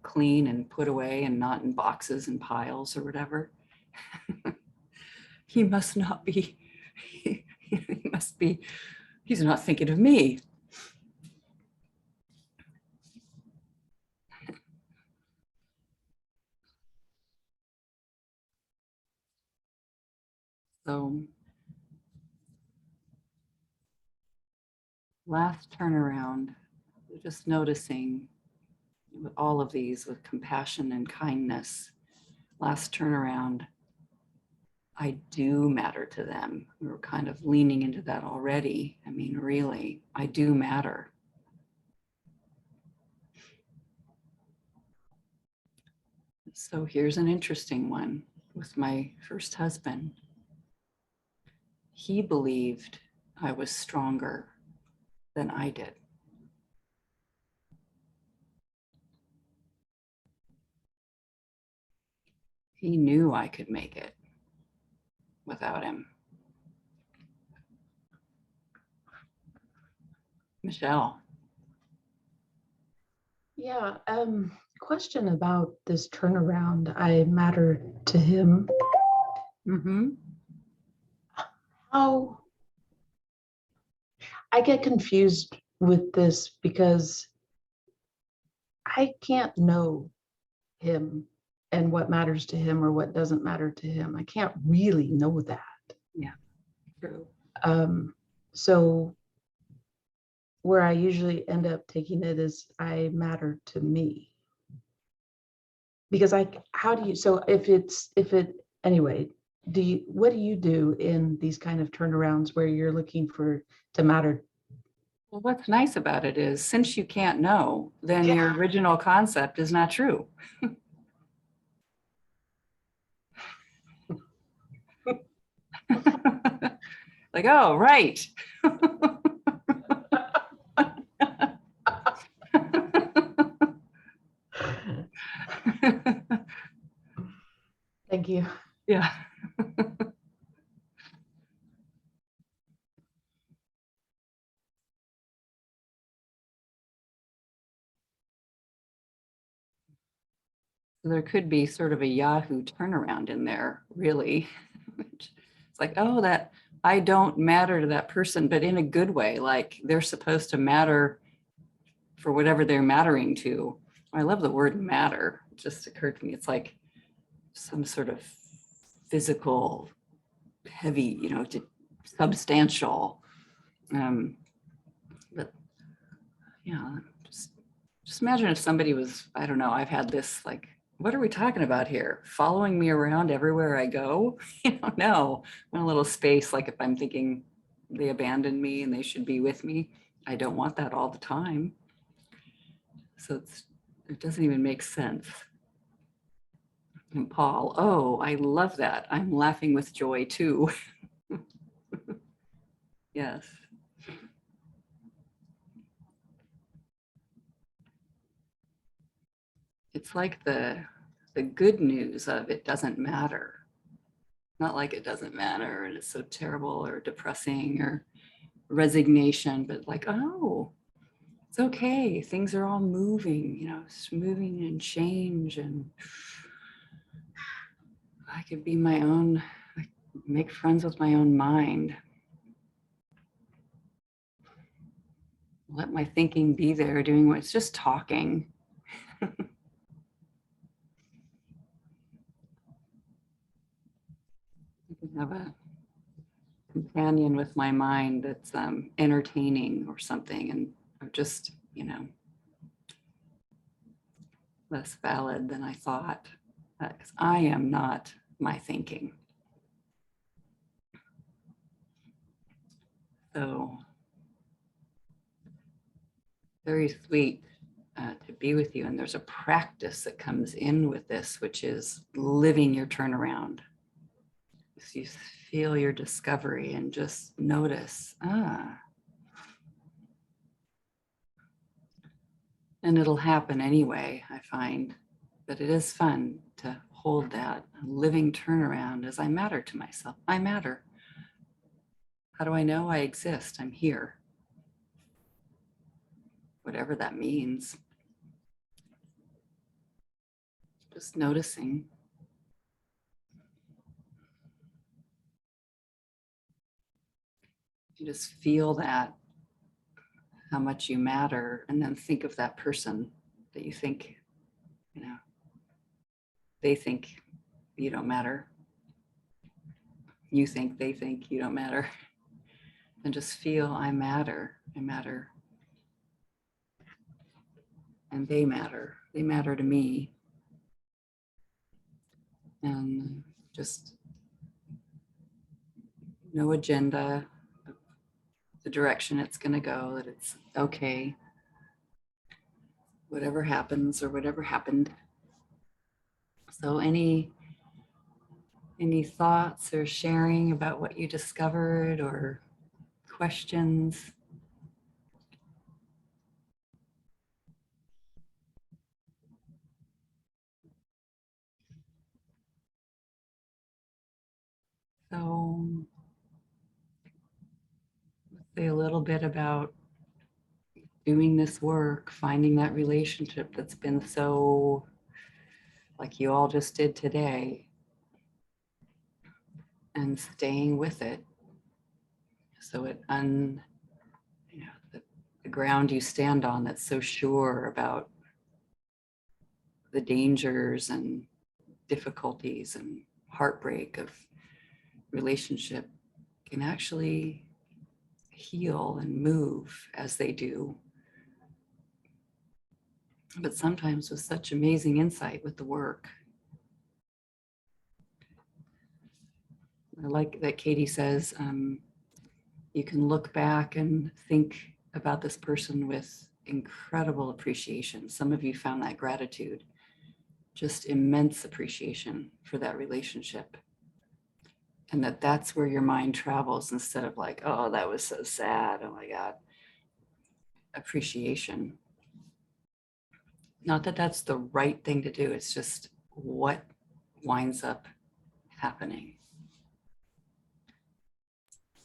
clean and put away and not in boxes and piles or whatever, he must not be, he's not thinking of me. So last turnaround, just noticing with all of these with compassion and kindness, last turnaround, I do matter to them. We were kind of leaning into that already. Really, I do matter. So here's an interesting one with my first husband. He believed I was stronger than I did. He knew I could make it without him. Michelle. Yeah, question about this turnaround. I matter to him. Mm-hmm. How I get confused with this because I can't know him and what matters to him or what doesn't matter to him. I can't really know that. Yeah, true. So where I usually end up taking it is I matter to me. Because anyway, what do you do in these kind of turnarounds where you're looking to matter? Well, what's nice about it is since you can't know, then your original concept is not true. Like, oh, right. Thank you. Yeah. There could be sort of a Yahoo turnaround in there, really. It's like, oh, that I don't matter to that person, but in a good way, like they're supposed to matter for whatever they're mattering to. I love the word matter. It just occurred to me. It's like some sort of physical, heavy, substantial. But yeah, just imagine if somebody was, I don't know, I've had this like, what are we talking about here? Following me around everywhere I go? No, I want a little space. Like if I'm thinking they abandoned me and they should be with me, I don't want that all the time. So it doesn't even make sense. And Paul, oh, I love that. I'm laughing with joy too. Yes. It's like the good news of it doesn't matter. Not like it doesn't matter and it's so terrible or depressing or resignation, but like, oh, it's okay. Things are all moving, it's moving and change. And I could be my own, make friends with my own mind. Let my thinking be there doing what it's just talking. I can have a companion with my mind that's entertaining or something, and I'm just, less valid than I thought, because I am not my thinking. So very sweet to be with you. And there's a practice that comes in with this, which is living your turnaround. So you feel your discovery and just notice, and it'll happen anyway. I find that it is fun to hold that living turnaround as I matter to myself. I matter. How do I know I exist? I'm here. Whatever that means. Just noticing. You just feel that, how much you matter, and then think of that person that you think, they think you don't matter. You think they think you don't matter. And just feel I matter. I matter. And they matter. They matter to me. And just no agenda, the direction it's going to go, that it's okay. Whatever happens or whatever happened. So any thoughts or sharing about what you discovered or questions? So let's say a little bit about doing this work, finding that relationship that's been so, like you all just did today, and staying with it. So the ground you stand on that's so sure about the dangers and difficulties and heartbreak of relationship can actually heal and move as they do. But sometimes with such amazing insight with the work. I like that Katie says, you can look back and think about this person with incredible appreciation. Some of you found that gratitude, just immense appreciation for that relationship. And that's where your mind travels instead of like, oh, that was so sad. Oh my God. Appreciation. Not that that's the right thing to do. It's just what winds up happening.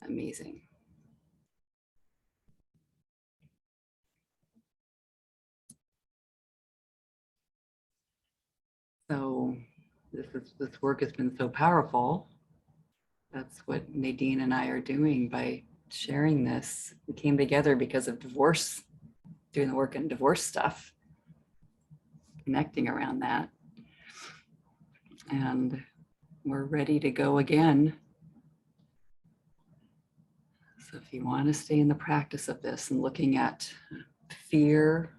Amazing. So this work has been so powerful. That's what Nadine and I are doing by sharing this. We came together because of divorce, doing the work in divorce stuff, connecting around that. And we're ready to go again. So if you want to stay in the practice of this and looking at fear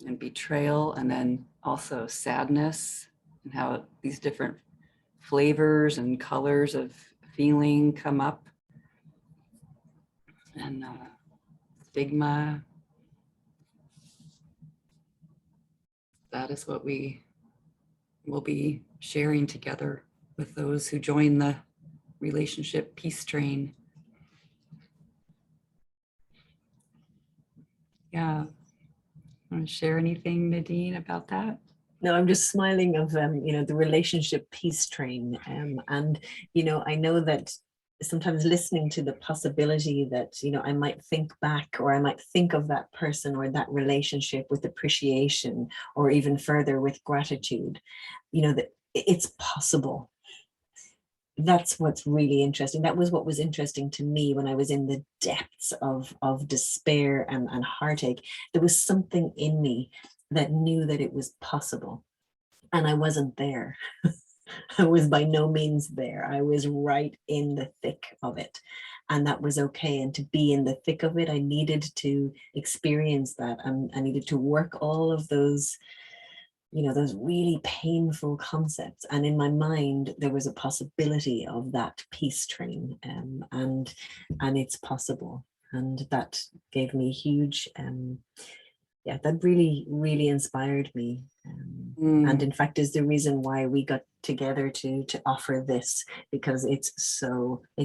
and betrayal, and then also sadness and how these different flavors and colors of feeling come up, and stigma, that is what we will be sharing together with those who join the relationship peace train. Yeah. Want to share anything, Nadine, about that? No, I'm just smiling of, the relationship peace train. And, I know that sometimes listening to the possibility that, I might think back, or I might think of that person or that relationship with appreciation, or even further with gratitude, that it's possible. That's what's really interesting. That was what was interesting to me when I was in the depths of despair and heartache. There was something in me that knew that it was possible. And I wasn't there. I was by no means there. I was right in the thick of it. And that was okay. And to be in the thick of it, I needed to experience that. And I needed to work all of those, those really painful concepts. And in my mind, there was a possibility of that peace train, and it's possible. And that gave me huge, that really, really inspired me. And in fact is the reason why we got together to offer this, because it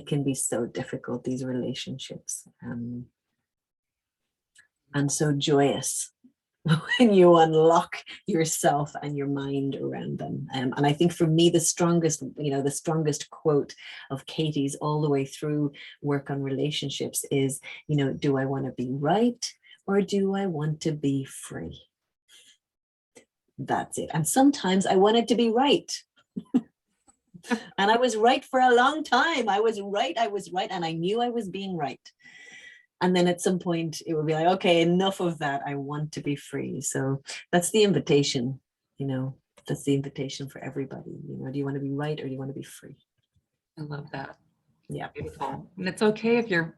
can be so difficult, these relationships, and so joyous when you unlock yourself and your mind around them. And I think for me, the strongest quote of Katie's all the way through Work on Relationships is, do I want to be right, or do I want to be free? That's it. And sometimes I wanted to be right. And I was right for a long time. I was right. And I knew I was being right. And then at some point it would be like, okay, enough of that. I want to be free. So that's the invitation, that's the invitation for everybody. Do you want to be right, or do you want to be free? I love that. Yeah. Beautiful. And it's okay if you're,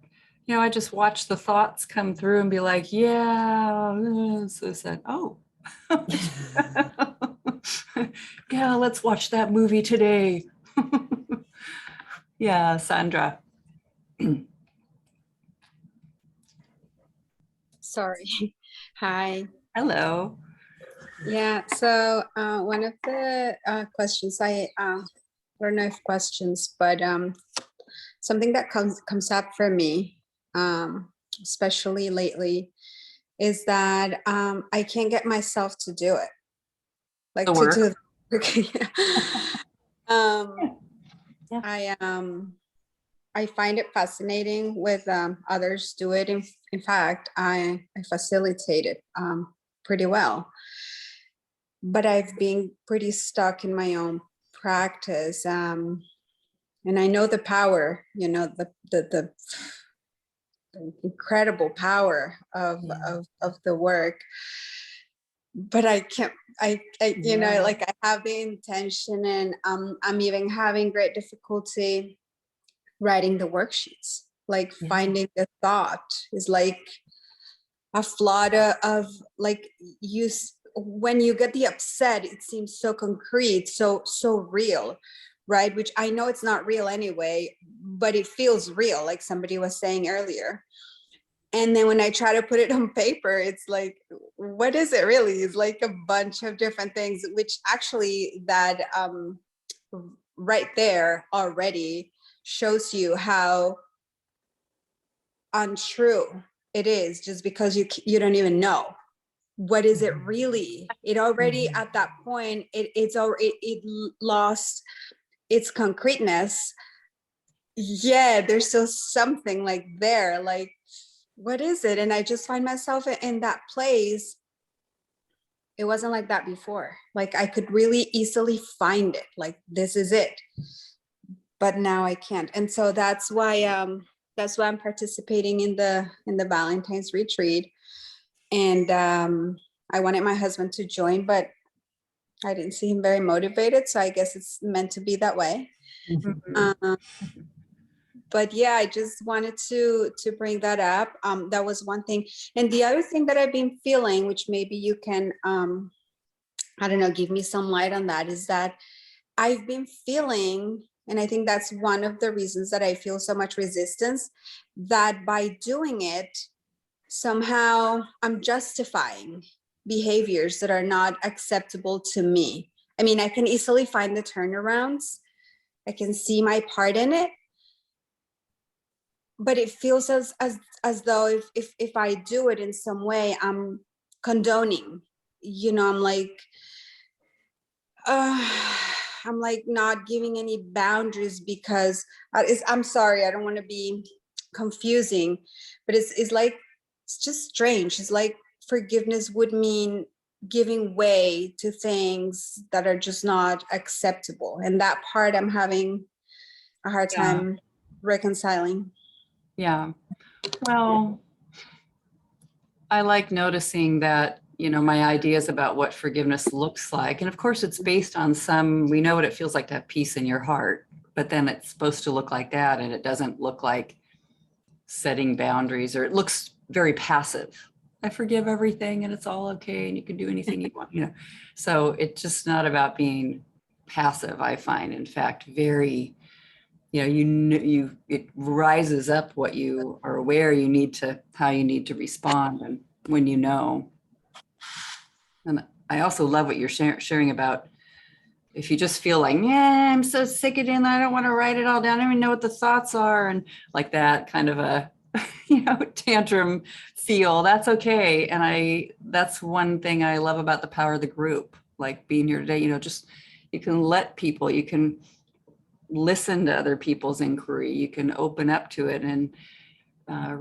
I just watch the thoughts come through and be like, yeah, so I said, oh, yeah, let's watch that movie today. Yeah, Sandra. Sorry. Hi. Hello. Yeah. So one of the questions I don't know if questions, but something that comes up for me, especially lately, is that I can't get myself to do it. Like The to work. do. Okay. Yeah. I find it fascinating with others do it. In fact, I facilitate it pretty well. But I've been pretty stuck in my own practice. And I know the power, the incredible power of the work. But I can't, I like I have the intention, and I'm even having great difficulty writing the worksheets. Like finding the thought is like a flood of like when you get the upset, it seems so concrete, so real, right? Which I know it's not real anyway, but it feels real, like somebody was saying earlier. And then when I try to put it on paper, it's like, what is it really? It's like a bunch of different things, which actually that right there already shows you how untrue it is, just because you don't even know what is it really. It already at that point it lost its concreteness, yeah, there's still something like there, like, what is it? And I just find myself in that place. It wasn't like that before. Like I could really easily find it, like this is it. But now I can't. And so that's why I'm participating in the Valentine's retreat. And I wanted my husband to join, but I didn't see him very motivated. So I guess it's meant to be that way. Mhm. But yeah, I just wanted to bring that up. That was one thing. And the other thing that I've been feeling, which maybe you can, I don't know, give me some light on that, is that I've been feeling, and I think that's one of the reasons that I feel so much resistance, that by doing it, somehow I'm justifying behaviors that are not acceptable to me. I mean, I can easily find the turnarounds. I can see my part in it. But it feels as though if I do it in some way, I'm condoning, I'm like, I'm like not giving any boundaries because I'm sorry, I don't want to be confusing, but it's like, it's just strange. It's like forgiveness would mean giving way to things that are just not acceptable. And that part I'm having a hard time reconciling. Yeah. Well, I like noticing that, my ideas about what forgiveness looks like. And of course, it's based on we know what it feels like to have peace in your heart, but then it's supposed to look like that. And it doesn't look like setting boundaries, or it looks very passive. I forgive everything and it's all okay. And you can do anything you want, So it's just not about being passive, I find. In fact, very, it rises up what you are aware how you need to respond, and when And I also love what you're sharing about, if you just feel like, yeah, I'm so sick of it, I don't want to write it all down, I don't even know what the thoughts are, and like that kind of a tantrum feel, that's okay. And that's one thing I love about the power of the group, like being here today, just you can you can listen to other people's inquiry, you can open up to it and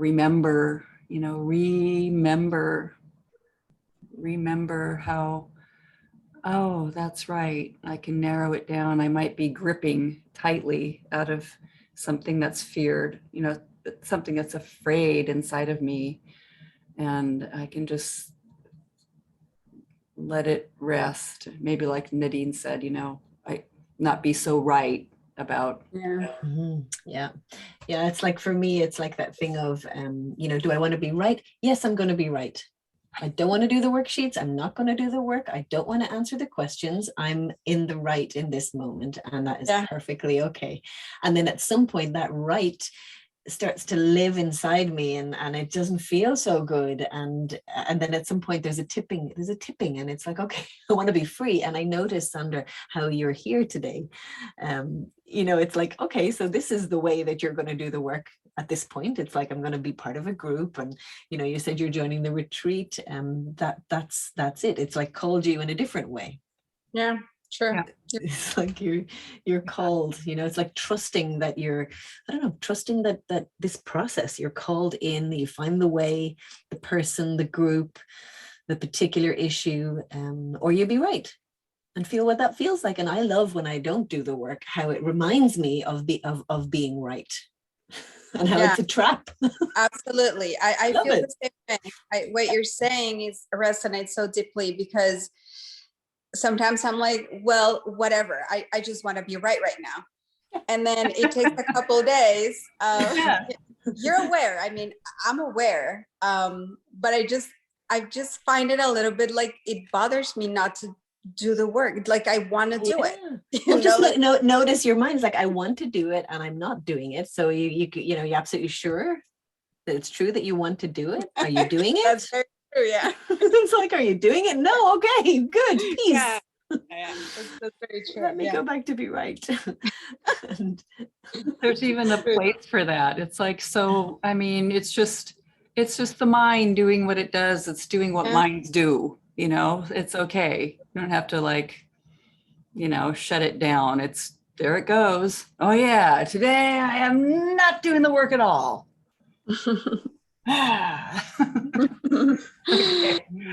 remember how, oh, that's right, I can narrow it down. I might be gripping tightly out of something that's feared, something that's afraid inside of me, and I can just let it rest. Maybe like Nadine said, I not be so right about. Yeah. Yeah. It's like, for me, it's like that thing of, do I want to be right? Yes, I'm going to be right. I don't want to do the worksheets. I'm not going to do the work. I don't want to answer the questions. I'm in the right in this moment. And that is perfectly okay. And then at some point that right starts to live inside me, and it doesn't feel so good. And then at some point there's a tipping, and it's like, okay, I want to be free. And I noticed, Sandra, how you're here today. It's like, okay, so this is the way that you're going to do the work at this point. It's like, I'm going to be part of a group, and you said you're joining the retreat, that's it. It's like called you in a different way. Yeah, sure. Yeah. It's like you're called, it's like trusting that trusting that this process, you're called in, you find the way, the person, the group, the particular issue, or you be right and feel what that feels like. And I love when I don't do the work, how it reminds me of being right. And how it's a trap. Absolutely. I feel it. the same thing. What you're saying resonates so deeply, because sometimes I'm like, well, whatever. I just want to be right now. And then it takes a couple of days. You're aware. I mean, I'm aware. But I just find it a little bit like it bothers me not to do the work. Like I want to do it. Well, just notice your mind's like, I want to do it and I'm not doing it. So you're absolutely sure that it's true that you want to do it. Are you doing it? That's very true. Yeah. It's like, are you doing it? No. Okay, good. Peace. Yeah. That's very true. Let me go back to be right. And there's even a place for that. It's like, so, I mean, it's just the mind doing what it does. It's doing what minds do, it's okay. You don't have to shut it down. It's there it goes. Oh yeah, today I am not doing the work at all. Okay.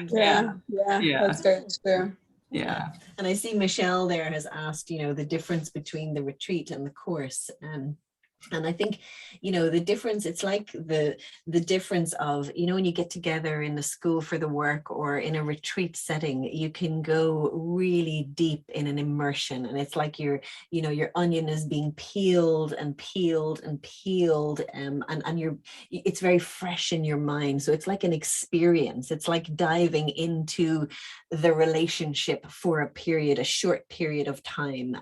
Yeah, Yeah. that's very true. Yeah. And I see Michelle there has asked, the difference between the retreat and the course. And I think, the difference, it's like the difference of, when you get together in the school for the work or in a retreat setting, you can go really deep in an immersion. And it's like your onion is being peeled and peeled and peeled. And it's very fresh in your mind. So it's like an experience. It's like diving into the relationship for a short period of time.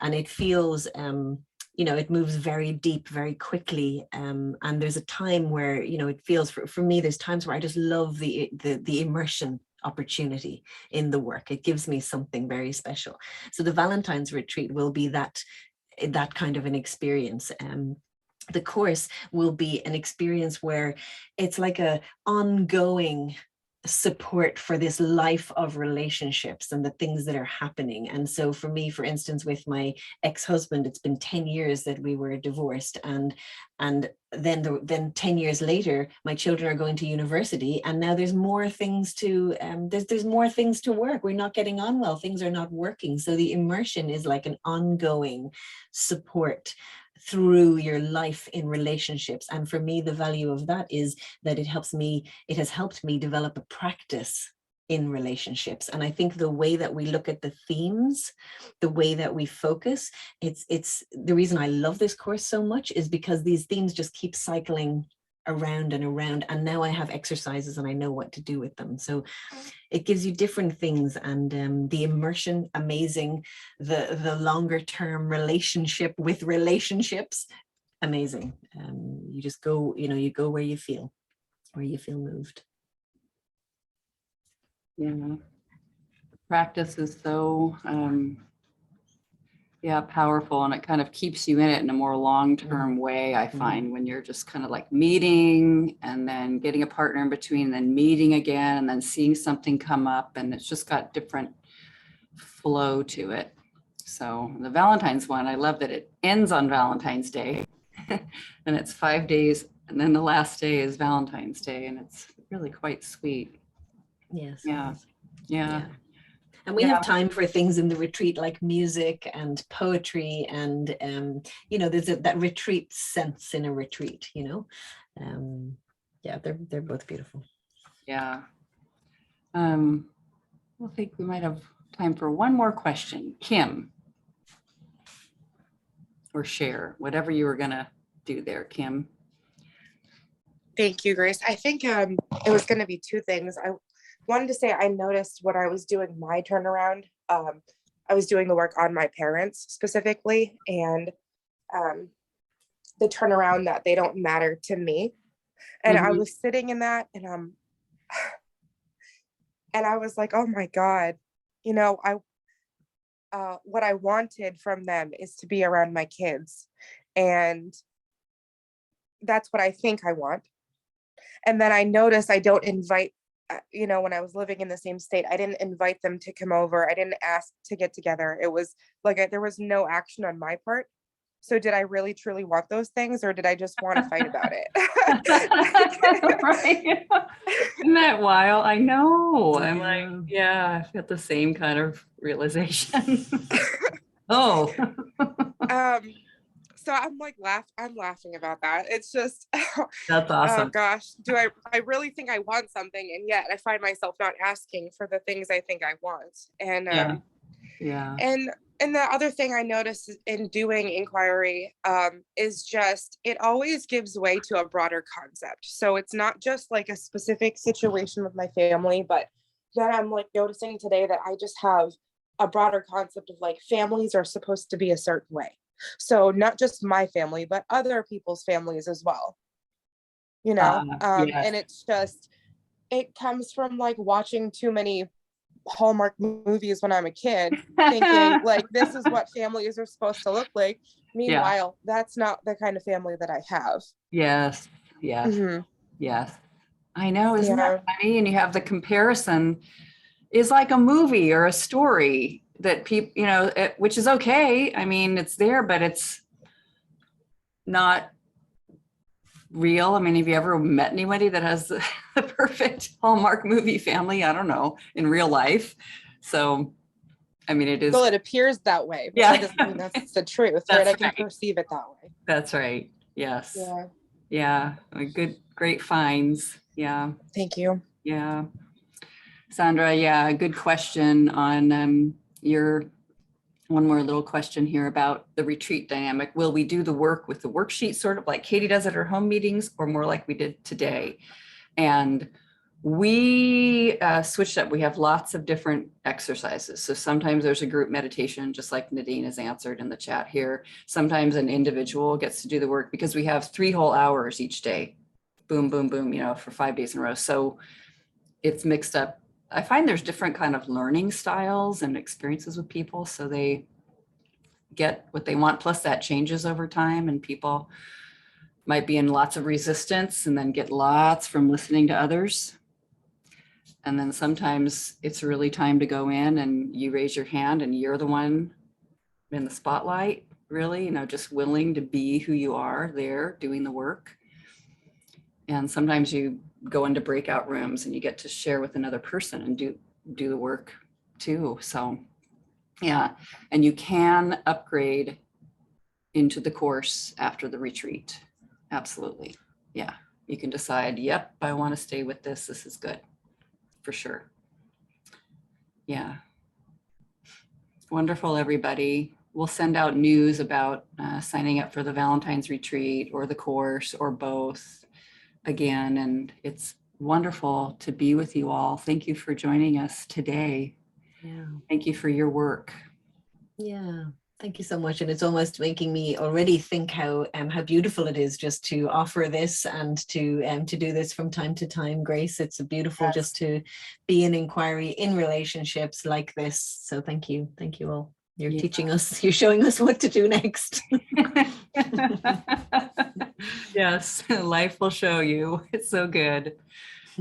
And it feels, it moves very deep, very quickly. And there's a time where, it feels for me, there's times where I just love the immersion opportunity in the work. It gives me something very special. So the Valentine's retreat will be that kind of an experience. The course will be an experience where it's like a ongoing support for this life of relationships and the things that are happening. And so for me, for instance, with my ex-husband, it's been 10 years that we were divorced, and then 10 years later my children are going to university, and now there's more things to there's more things to work. We're not getting on well, things are not working. So the immersion is like an ongoing support through your life in relationships. And for me, the value of that is that it has helped me develop a practice in relationships. And I think the way that we look at the themes, the way that we focus, it's the reason I love this course so much, is because these themes just keep cycling around and around, and now I have exercises and I know what to do with them. So it gives you different things, and the immersion, amazing. The longer term relationship with relationships, amazing. You just go, you go where you feel moved. Yeah. Practice is so powerful, and it kind of keeps you in it in a more long-term way, I find, when you're just kind of like meeting and then getting a partner in between, and then meeting again, and then seeing something come up, and it's just got different flow to it. So the Valentine's one, I love that it ends on Valentine's Day and it's 5 days, and then the last day is Valentine's Day, and it's really quite sweet. Yes. Yeah. And we have time for things in the retreat like music and poetry, and there's that retreat sense in a retreat. They're both beautiful. Yeah. I think we might have time for one more question. Kim, or share, whatever you were gonna do there, Kim. Thank you, Grace. I think it was going to be two things. I wanted to say I noticed when I was doing my turnaround, I was doing the work on my parents specifically, and the turnaround that they don't matter to me. And I was sitting in that, and I was like, oh my God, what I wanted from them is to be around my kids. And that's what I think I want. And then I noticed I don't invite, when I was living in the same state, I didn't invite them to come over. I didn't ask to get together. It was like there was no action on my part. So did I really truly want those things, or did I just want to fight about it? Right. Isn't that wild? I know. I'm like, I've got the same kind of realization. Oh. So I'm like I'm laughing about that. It's just That's awesome. Oh gosh, I really think I want something, and yet I find myself not asking for the things I think I want. And and the other thing I noticed in doing inquiry is just it always gives way to a broader concept. So it's not just like a specific situation with my family, but then I'm like noticing today that I just have a broader concept of like families are supposed to be a certain way. So not just my family, but other people's families as well. And it's just, it comes from like watching too many Hallmark movies when I'm a kid, thinking like, this is what families are supposed to look like. Meanwhile, that's not the kind of family that I have. Yes. Yes. I know. Isn't that funny? And you have the comparison is like a movie or a story. that people, you know, which is okay. I mean, it's there, but it's not real. I mean, have you ever met anybody that has the perfect Hallmark movie family? I don't know, in real life. So, I mean, it is. Well, it appears that way. But Yeah. That doesn't mean that's the truth, That's right? I can right. perceive it that way. That's right. Yes. Yeah. Yeah. Good, great finds. Yeah. Thank you. Yeah. Sandra, yeah, good question on your, one more little question here about the retreat dynamic. Will we do the work with the worksheet sort of like Katie does at her home meetings, or more like we did today? And we switched up. We have lots of different exercises. So sometimes there's a group meditation, just like Nadine has answered in the chat here. Sometimes an individual gets to do the work because we have 3 whole hours each day. Boom, boom, boom, you know, for 5 days in a row. So it's mixed up. I find there's different kind of learning styles and experiences with people. So they get what they want. Plus that changes over time, and people might be in lots of resistance and then get lots from listening to others. And then sometimes it's really time to go in and you raise your hand and you're the one in the spotlight, really, you know, just willing to be who you are there doing the work. And sometimes you go into breakout rooms and you get to share with another person and do the work too. So yeah, and you can upgrade into the course after the retreat. Absolutely. Yeah, you can decide, yep, I want to stay with this. This is good for sure. Yeah. Wonderful, everybody. We'll send out news about signing up for the Valentine's retreat or the course or both again. And it's wonderful to be with you all. Thank you for joining us today. Yeah. Thank you for your work. Yeah. Thank you so much. And it's almost making me already think how beautiful it is just to offer this and to do this from time to time, Grace. It's beautiful just to be in inquiry in relationships like this. So thank you. Thank you all. You're teaching us, you're showing us what to do next. Yes, life will show you. It's so good.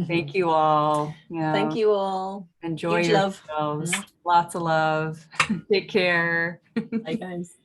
Thank you all. Yeah. Thank you all. Enjoy Huge yourselves. love. Lots of love. Take care. Bye, guys.